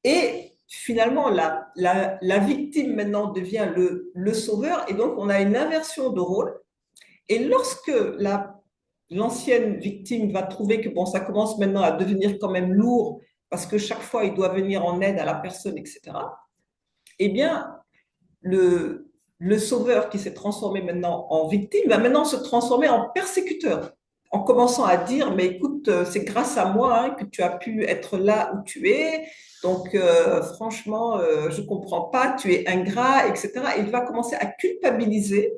Et finalement, la victime maintenant devient le sauveur et donc on a une inversion de rôle. Et lorsque l'ancienne victime va trouver que bon, ça commence maintenant à devenir quand même lourd parce que chaque fois il doit venir en aide à la personne, etc., eh bien, le sauveur qui s'est transformé maintenant en victime va maintenant se transformer en persécuteur en commençant à dire, mais écoute, c'est grâce à moi que tu as pu être là où tu es, donc franchement, je ne comprends pas, tu es ingrat, etc. Et il va commencer à culpabiliser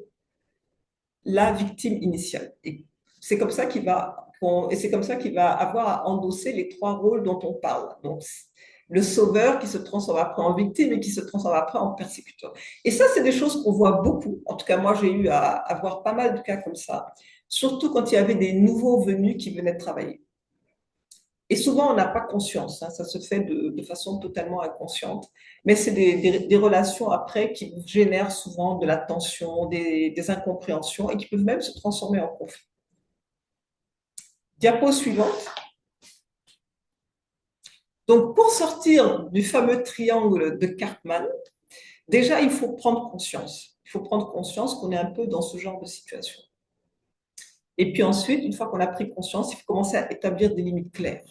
la victime initiale. Et c'est comme ça qu'il va avoir à endosser les trois rôles dont on parle. Donc, le sauveur qui se transforme après en victime et qui se transforme après en persécuteur. Et ça, c'est des choses qu'on voit beaucoup. En tout cas, moi, j'ai eu à voir pas mal de cas comme ça, surtout quand il y avait des nouveaux venus qui venaient travailler. Et souvent, on n'a pas conscience, ça se fait de façon totalement inconsciente, mais c'est des relations après qui génèrent souvent de la tension, des incompréhensions et qui peuvent même se transformer en conflit. Diapo suivante. Donc, pour sortir du fameux triangle de Cartman, déjà, il faut prendre conscience. Il faut prendre conscience qu'on est un peu dans ce genre de situation. Et puis ensuite, une fois qu'on a pris conscience, il faut commencer à établir des limites claires.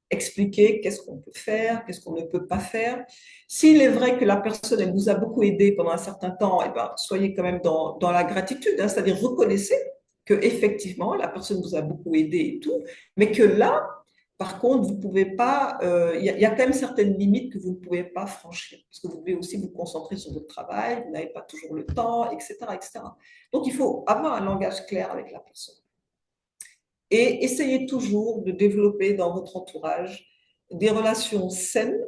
Expliquer qu'est-ce qu'on peut faire, qu'est-ce qu'on ne peut pas faire. S'il est vrai que la personne, elle vous a beaucoup aidé pendant un certain temps, eh ben, soyez quand même dans la gratitude, c'est-à-dire reconnaissez qu'effectivement, la personne vous a beaucoup aidé et tout, mais que là, Par contre, vous pouvez pas, il y a quand même certaines limites que vous ne pouvez pas franchir, parce que vous devez aussi vous concentrer sur votre travail, vous n'avez pas toujours le temps, etc., etc. Donc, il faut avoir un langage clair avec la personne. Et essayez toujours de développer dans votre entourage des relations saines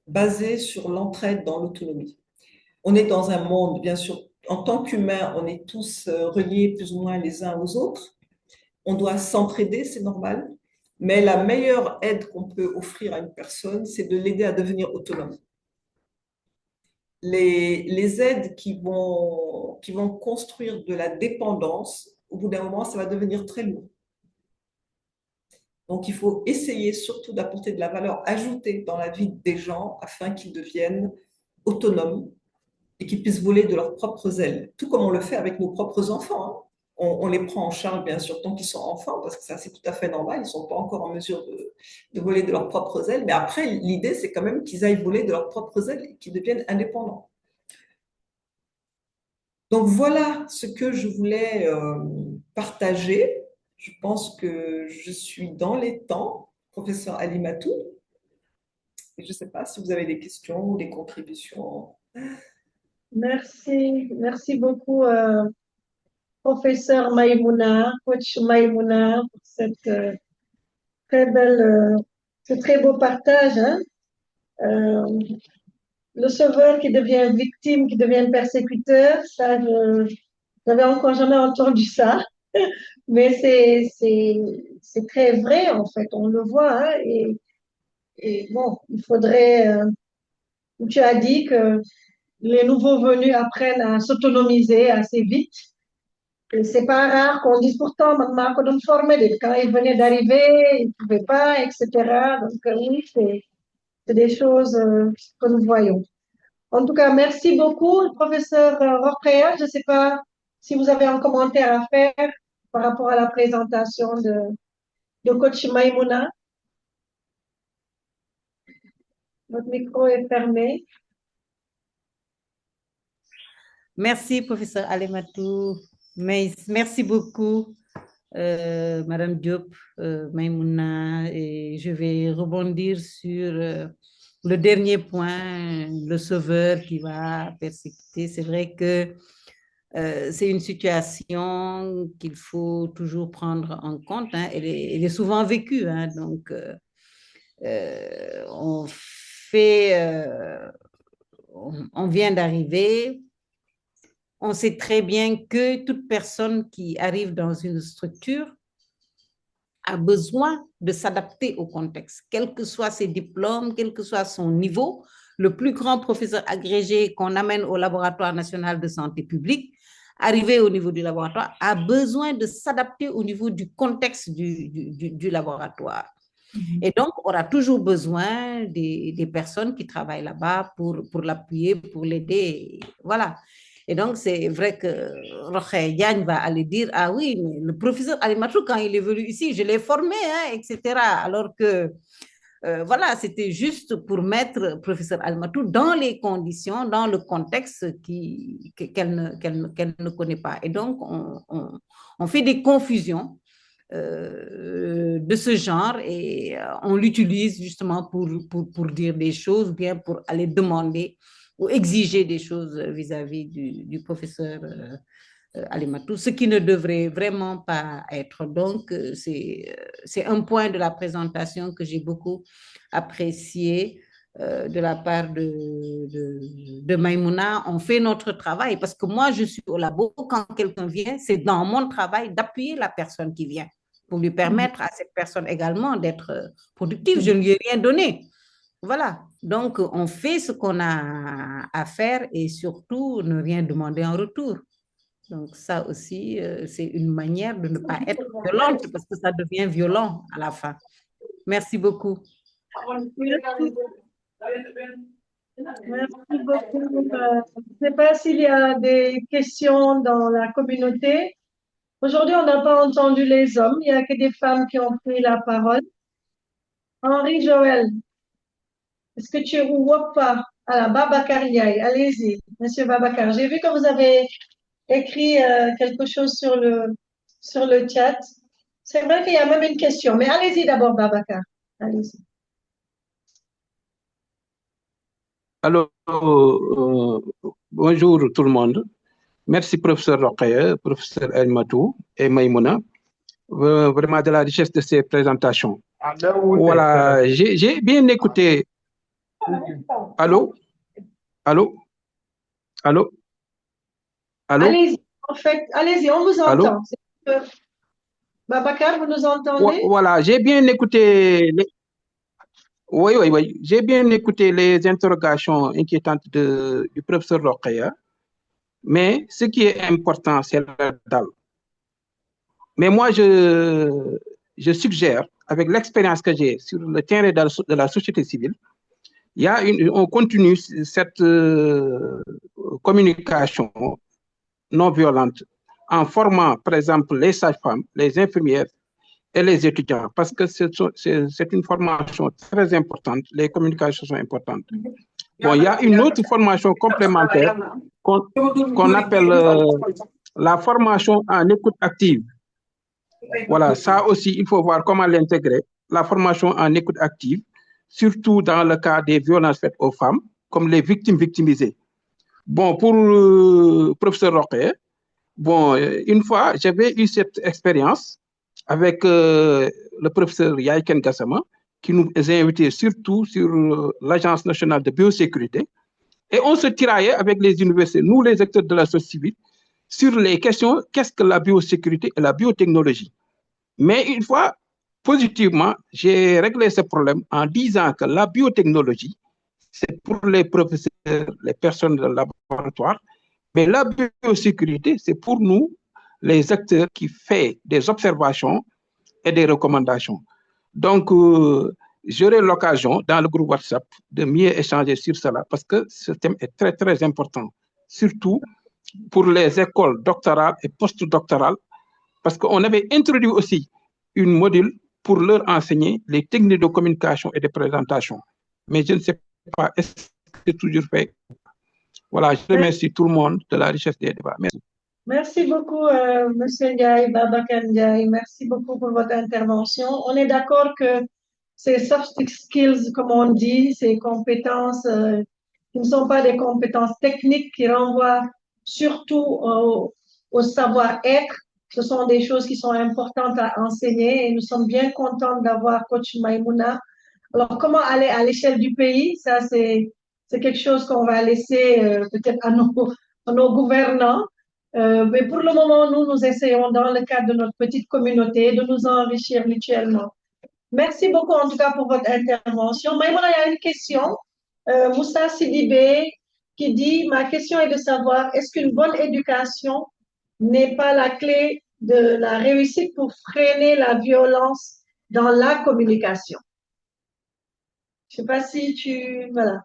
basées sur l'entraide dans l'autonomie. On est dans un monde, bien sûr, en tant qu'humains, on est tous reliés plus ou moins les uns aux autres. On doit s'entraider, c'est normal. Mais la meilleure aide qu'on peut offrir à une personne, c'est de l'aider à devenir autonome. Les aides qui vont construire de la dépendance, au bout d'un moment, ça va devenir très lourd. Donc, il faut essayer surtout d'apporter de la valeur ajoutée dans la vie des gens afin qu'ils deviennent autonomes et qu'ils puissent voler de leurs propres ailes, tout comme on le fait avec nos propres enfants, hein. On les prend en charge, bien sûr, tant qu'ils sont enfants, parce que ça, c'est tout à fait normal. Ils ne sont pas encore en mesure de voler de leurs propres ailes. Mais après, l'idée, c'est quand même qu'ils aillent voler de leurs propres ailes et qu'ils deviennent indépendants. Donc, voilà ce que je voulais partager. Je pense que je suis dans les temps, professeur Alimatou. Je ne sais pas si vous avez des questions ou des contributions. Merci beaucoup, professeur Maïmouna, coach Maïmouna, pour cette ce très beau partage, hein. Le sauveur qui devient victime, qui devient persécuteur, ça, j'avais encore jamais entendu ça, mais c'est très vrai en fait, on le voit, hein, et bon, il faudrait, tu as dit que les nouveaux venus apprennent à s'autonomiser assez vite. Et c'est pas rare qu'on dise pourtant, maman, qu'on me former, quand ils venaient d'arriver, ils ne pouvaient pas, etc. Donc, oui, c'est des choses que nous voyons. En tout cas, merci beaucoup, professeur Rokhaya. Je ne sais pas si vous avez un commentaire à faire par rapport à la présentation de coach Maïmouna. Votre micro est fermé. Merci, professeur Alimatou. Merci beaucoup, Madame Diop, Maïmouna. Et je vais rebondir sur le dernier point, le sauveur qui va persécuter. C'est vrai que c'est une situation qu'il faut toujours prendre en compte, hein. Elle est souvent vécue, hein. Donc, on vient d'arriver. On sait très bien que toute personne qui arrive dans une structure a besoin de s'adapter au contexte, quels que soient ses diplômes, quel que soit son niveau. Le plus grand professeur agrégé qu'on amène au laboratoire national de santé publique, arrivé au niveau du laboratoire, a besoin de s'adapter au niveau du contexte du laboratoire. Et donc, on aura toujours besoin des personnes qui travaillent là-bas pour l'appuyer, pour l'aider. Voilà. Et donc, c'est vrai que Rokhaya Diagne va aller dire, ah oui, mais le professeur Alimatou, quand il est venu ici, je l'ai formé, hein, etc. Alors que, voilà, c'était juste pour mettre le professeur Alimatou dans les conditions, dans le contexte qu'elle ne connaît pas. Et donc, on fait des confusions de ce genre et on l'utilise justement pour dire des choses, ou bien pour aller demander ou exiger des choses vis-à-vis du professeur Alimatou, ce qui ne devrait vraiment pas être. Donc, c'est un point de la présentation que j'ai beaucoup apprécié de la part de Maïmouna. On fait notre travail parce que moi, je suis au labo. Quand quelqu'un vient, c'est dans mon travail d'appuyer la personne qui vient pour lui permettre à cette personne également d'être productive. Je ne lui ai rien donné. Voilà. Donc, on fait ce qu'on a à faire et surtout ne rien demander en retour. Donc, ça aussi, c'est une manière de ne pas être violente parce que ça devient violent à la fin. Merci beaucoup. Merci beaucoup. Je ne sais pas s'il y a des questions dans la communauté. Aujourd'hui, on n'a pas entendu les hommes. Il n'y a que des femmes qui ont pris la parole. Henri Joël, est-ce que tu vois pas? Alors, Babacar Ndiaye, allez-y, Monsieur Babacar. J'ai vu que vous avez écrit quelque chose sur le chat. C'est vrai qu'il y a même une question, mais allez-y d'abord, Babacar. Allez-y. Alors, bonjour tout le monde. Merci professeur Rokhaya, professeur El Matou et Maïmouna, vraiment de la richesse de ces présentations. Voilà, j'ai bien écouté. Allô? Allô? Allô? Allô? Allez-y, en fait, allez-y, on vous Allô? entend. Babacar, vous nous entendez? Voilà, j'ai bien écouté. Oui. J'ai bien écouté les interrogations inquiétantes du professeur Rokhaya, mais ce qui est important, c'est la dalle. Mais moi, je suggère, avec l'expérience que j'ai sur le terrain de la société civile, on continue cette communication non violente en formant, par exemple, les sages-femmes, les infirmières et les étudiants, parce que c'est une formation très importante, les communications sont importantes. Bon, il y a une autre formation complémentaire qu'on appelle la formation en écoute active. Voilà, ça aussi, il faut voir comment l'intégrer, la formation en écoute active, surtout dans le cas des violences faites aux femmes, comme les victimes victimisées. Bon, pour le professeur Rokhaya, bon, une fois, j'avais eu cette expérience avec le professeur Yaïken Gassama, qui nous a invités surtout sur l'Agence nationale de biosécurité. Et on se tiraillait avec les universités, nous les acteurs de la société civile, sur les questions qu'est-ce que la biosécurité et la biotechnologie. Mais une fois, positivement, j'ai réglé ce problème en disant que la biotechnologie, c'est pour les professeurs, les personnes de laboratoire, mais la biosécurité, c'est pour nous, les acteurs qui font des observations et des recommandations. Donc, j'aurai l'occasion, dans le groupe WhatsApp, de mieux échanger sur cela, parce que ce thème est très, très important, surtout pour les écoles doctorales et postdoctorales, parce qu'on avait introduit aussi une module pour leur enseigner les techniques de communication et de présentation. Mais je ne sais pas, est-ce que c'est toujours fait? Voilà, je remercie tout le monde de la richesse des débats. Merci. Merci beaucoup, Monsieur Ndiaye, Babacar Ndiaye. Merci beaucoup pour votre intervention. On est d'accord que ces soft skills, comme on dit, ces compétences qui ne sont pas des compétences techniques, qui renvoient surtout au savoir-être, ce sont des choses qui sont importantes à enseigner et nous sommes bien contents d'avoir Coach Maïmouna. Alors, comment aller à l'échelle du pays? Ça, c'est quelque chose qu'on va laisser peut-être à nos gouvernants. Mais pour le moment, nous essayons, dans le cadre de notre petite communauté, de nous enrichir mutuellement. Merci beaucoup, en tout cas, pour votre intervention. Maïmouna, il y a une question. Moussa Sidibé qui dit, ma question est de savoir, est-ce qu'une bonne éducation n'est pas la clé de la réussite pour freiner la violence dans la communication? Je ne sais pas si tu... Voilà.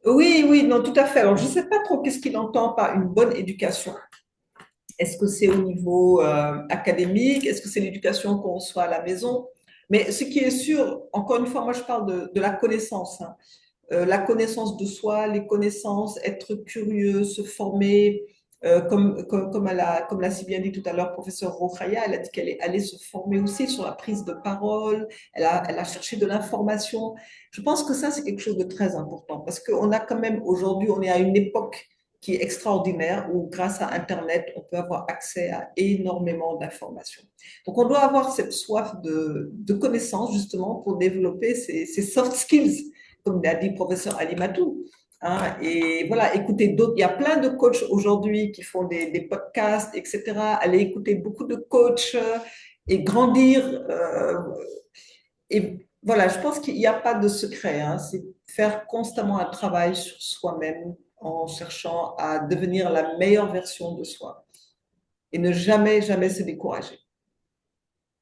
Oui, non, tout à fait. Alors, je ne sais pas trop qu'est-ce qu'il entend par une bonne éducation. Est-ce que c'est au niveau académique? Est-ce que c'est l'éducation qu'on reçoit à la maison? Mais ce qui est sûr, encore une fois, moi je parle de la connaissance. Hein. La connaissance de soi, les connaissances, être curieux, se former. Comme l'a si bien dit tout à l'heure, professeur Rokhaya, elle a dit qu'elle est allée se former aussi sur la prise de parole, elle a cherché de l'information. Je pense que ça, c'est quelque chose de très important parce qu'on a quand même aujourd'hui, on est à une époque qui est extraordinaire où grâce à Internet, on peut avoir accès à énormément d'informations. Donc, on doit avoir cette soif de connaissances justement pour développer ces soft skills, comme l'a dit le professeur Ali Matou. Hein, et voilà, écouter d'autres. Il y a plein de coachs aujourd'hui qui font des podcasts, etc. Aller écouter beaucoup de coachs et grandir. Et voilà, je pense qu'il n'y a pas de secret. Hein, c'est faire constamment un travail sur soi-même en cherchant à devenir la meilleure version de soi et ne jamais, jamais se décourager.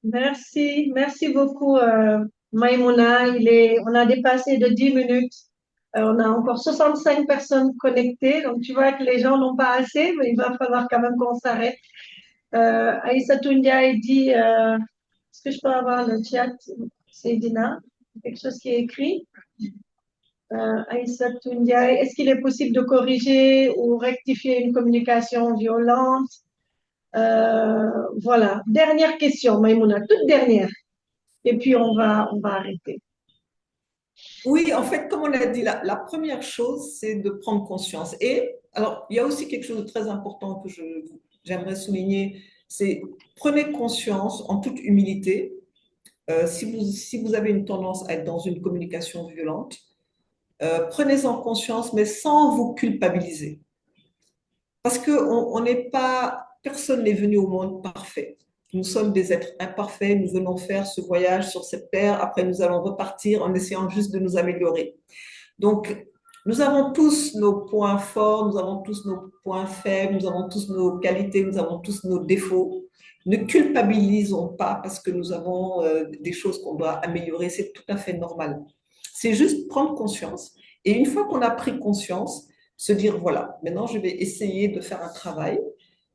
Merci beaucoup, Maïmouna. On a dépassé de 10 minutes. On a encore 65 personnes connectées, donc tu vois que les gens n'ont pas assez, mais il va falloir quand même qu'on s'arrête. Aïssa Ndiaye dit, est-ce que je peux avoir le chat, Seydina? Quelque chose qui est écrit. Aïssa Ndiaye, est-ce qu'il est possible de corriger ou rectifier une communication violente? Voilà, dernière question, Maïmouna, toute dernière. Et puis on va arrêter. Oui, en fait, comme on l'a dit, la première chose, c'est de prendre conscience. Et alors, il y a aussi quelque chose de très important que j'aimerais souligner, c'est prenez conscience en toute humilité. Si vous avez une tendance à être dans une communication violente, prenez-en conscience, mais sans vous culpabiliser. Parce que on n'est pas, personne n'est venu au monde parfait. Nous sommes des êtres imparfaits, nous venons faire ce voyage sur cette terre, après nous allons repartir en essayant juste de nous améliorer. Donc, nous avons tous nos points forts, nous avons tous nos points faibles, nous avons tous nos qualités, nous avons tous nos défauts. Ne culpabilisons pas parce que nous avons des choses qu'on doit améliorer, c'est tout à fait normal. C'est juste prendre conscience. Et une fois qu'on a pris conscience, se dire, voilà, maintenant je vais essayer de faire un travail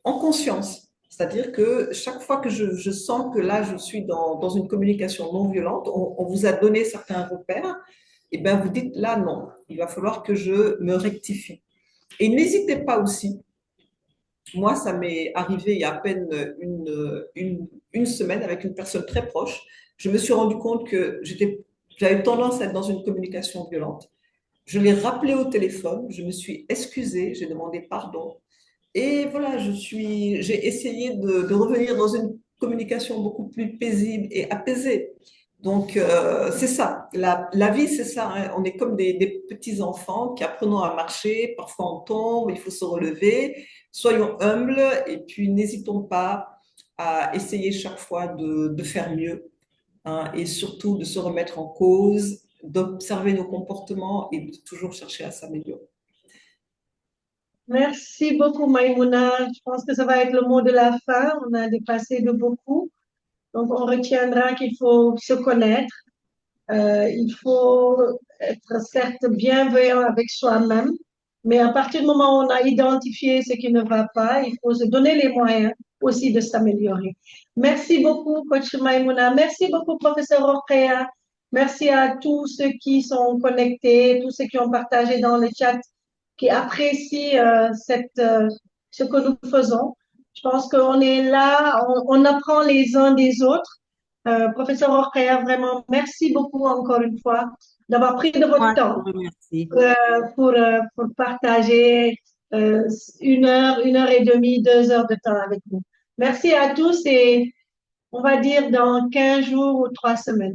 en conscience. C'est-à-dire que chaque fois que je sens que là, je suis dans une communication non violente, on vous a donné certains repères, et bien vous dites, là, non, il va falloir que je me rectifie. Et n'hésitez pas aussi, moi, ça m'est arrivé il y a à peine une semaine avec une personne très proche, je me suis rendu compte que j'avais tendance à être dans une communication violente. Je l'ai rappelé au téléphone, je me suis excusée, j'ai demandé pardon. Et voilà, j'ai essayé de revenir dans une communication beaucoup plus paisible et apaisée. Donc, c'est ça. La vie, c'est ça, hein. On est comme des petits enfants qui apprenons à marcher. Parfois, on tombe, il faut se relever. Soyons humbles et puis n'hésitons pas à essayer chaque fois de faire mieux, hein, et surtout de se remettre en cause, d'observer nos comportements et de toujours chercher à s'améliorer. Merci beaucoup, Maïmouna. Je pense que ça va être le mot de la fin. On a dépassé de beaucoup. Donc, on retiendra qu'il faut se connaître. Il faut être certes bienveillant avec soi-même, mais à partir du moment où on a identifié ce qui ne va pas, il faut se donner les moyens aussi de s'améliorer. Merci beaucoup, Coach Maïmouna. Merci beaucoup, Professeur Rokhaya. Merci à tous ceux qui sont connectés, tous ceux qui ont partagé dans le chat, qui apprécient ce que nous faisons. Je pense qu'on est là, on apprend les uns des autres. Professeur Rokhaya, vraiment, merci beaucoup encore une fois d'avoir pris de votre temps pour partager 1 heure et demie, 2 heures de temps avec nous. Merci à tous et on va dire dans 15 jours ou 3 semaines.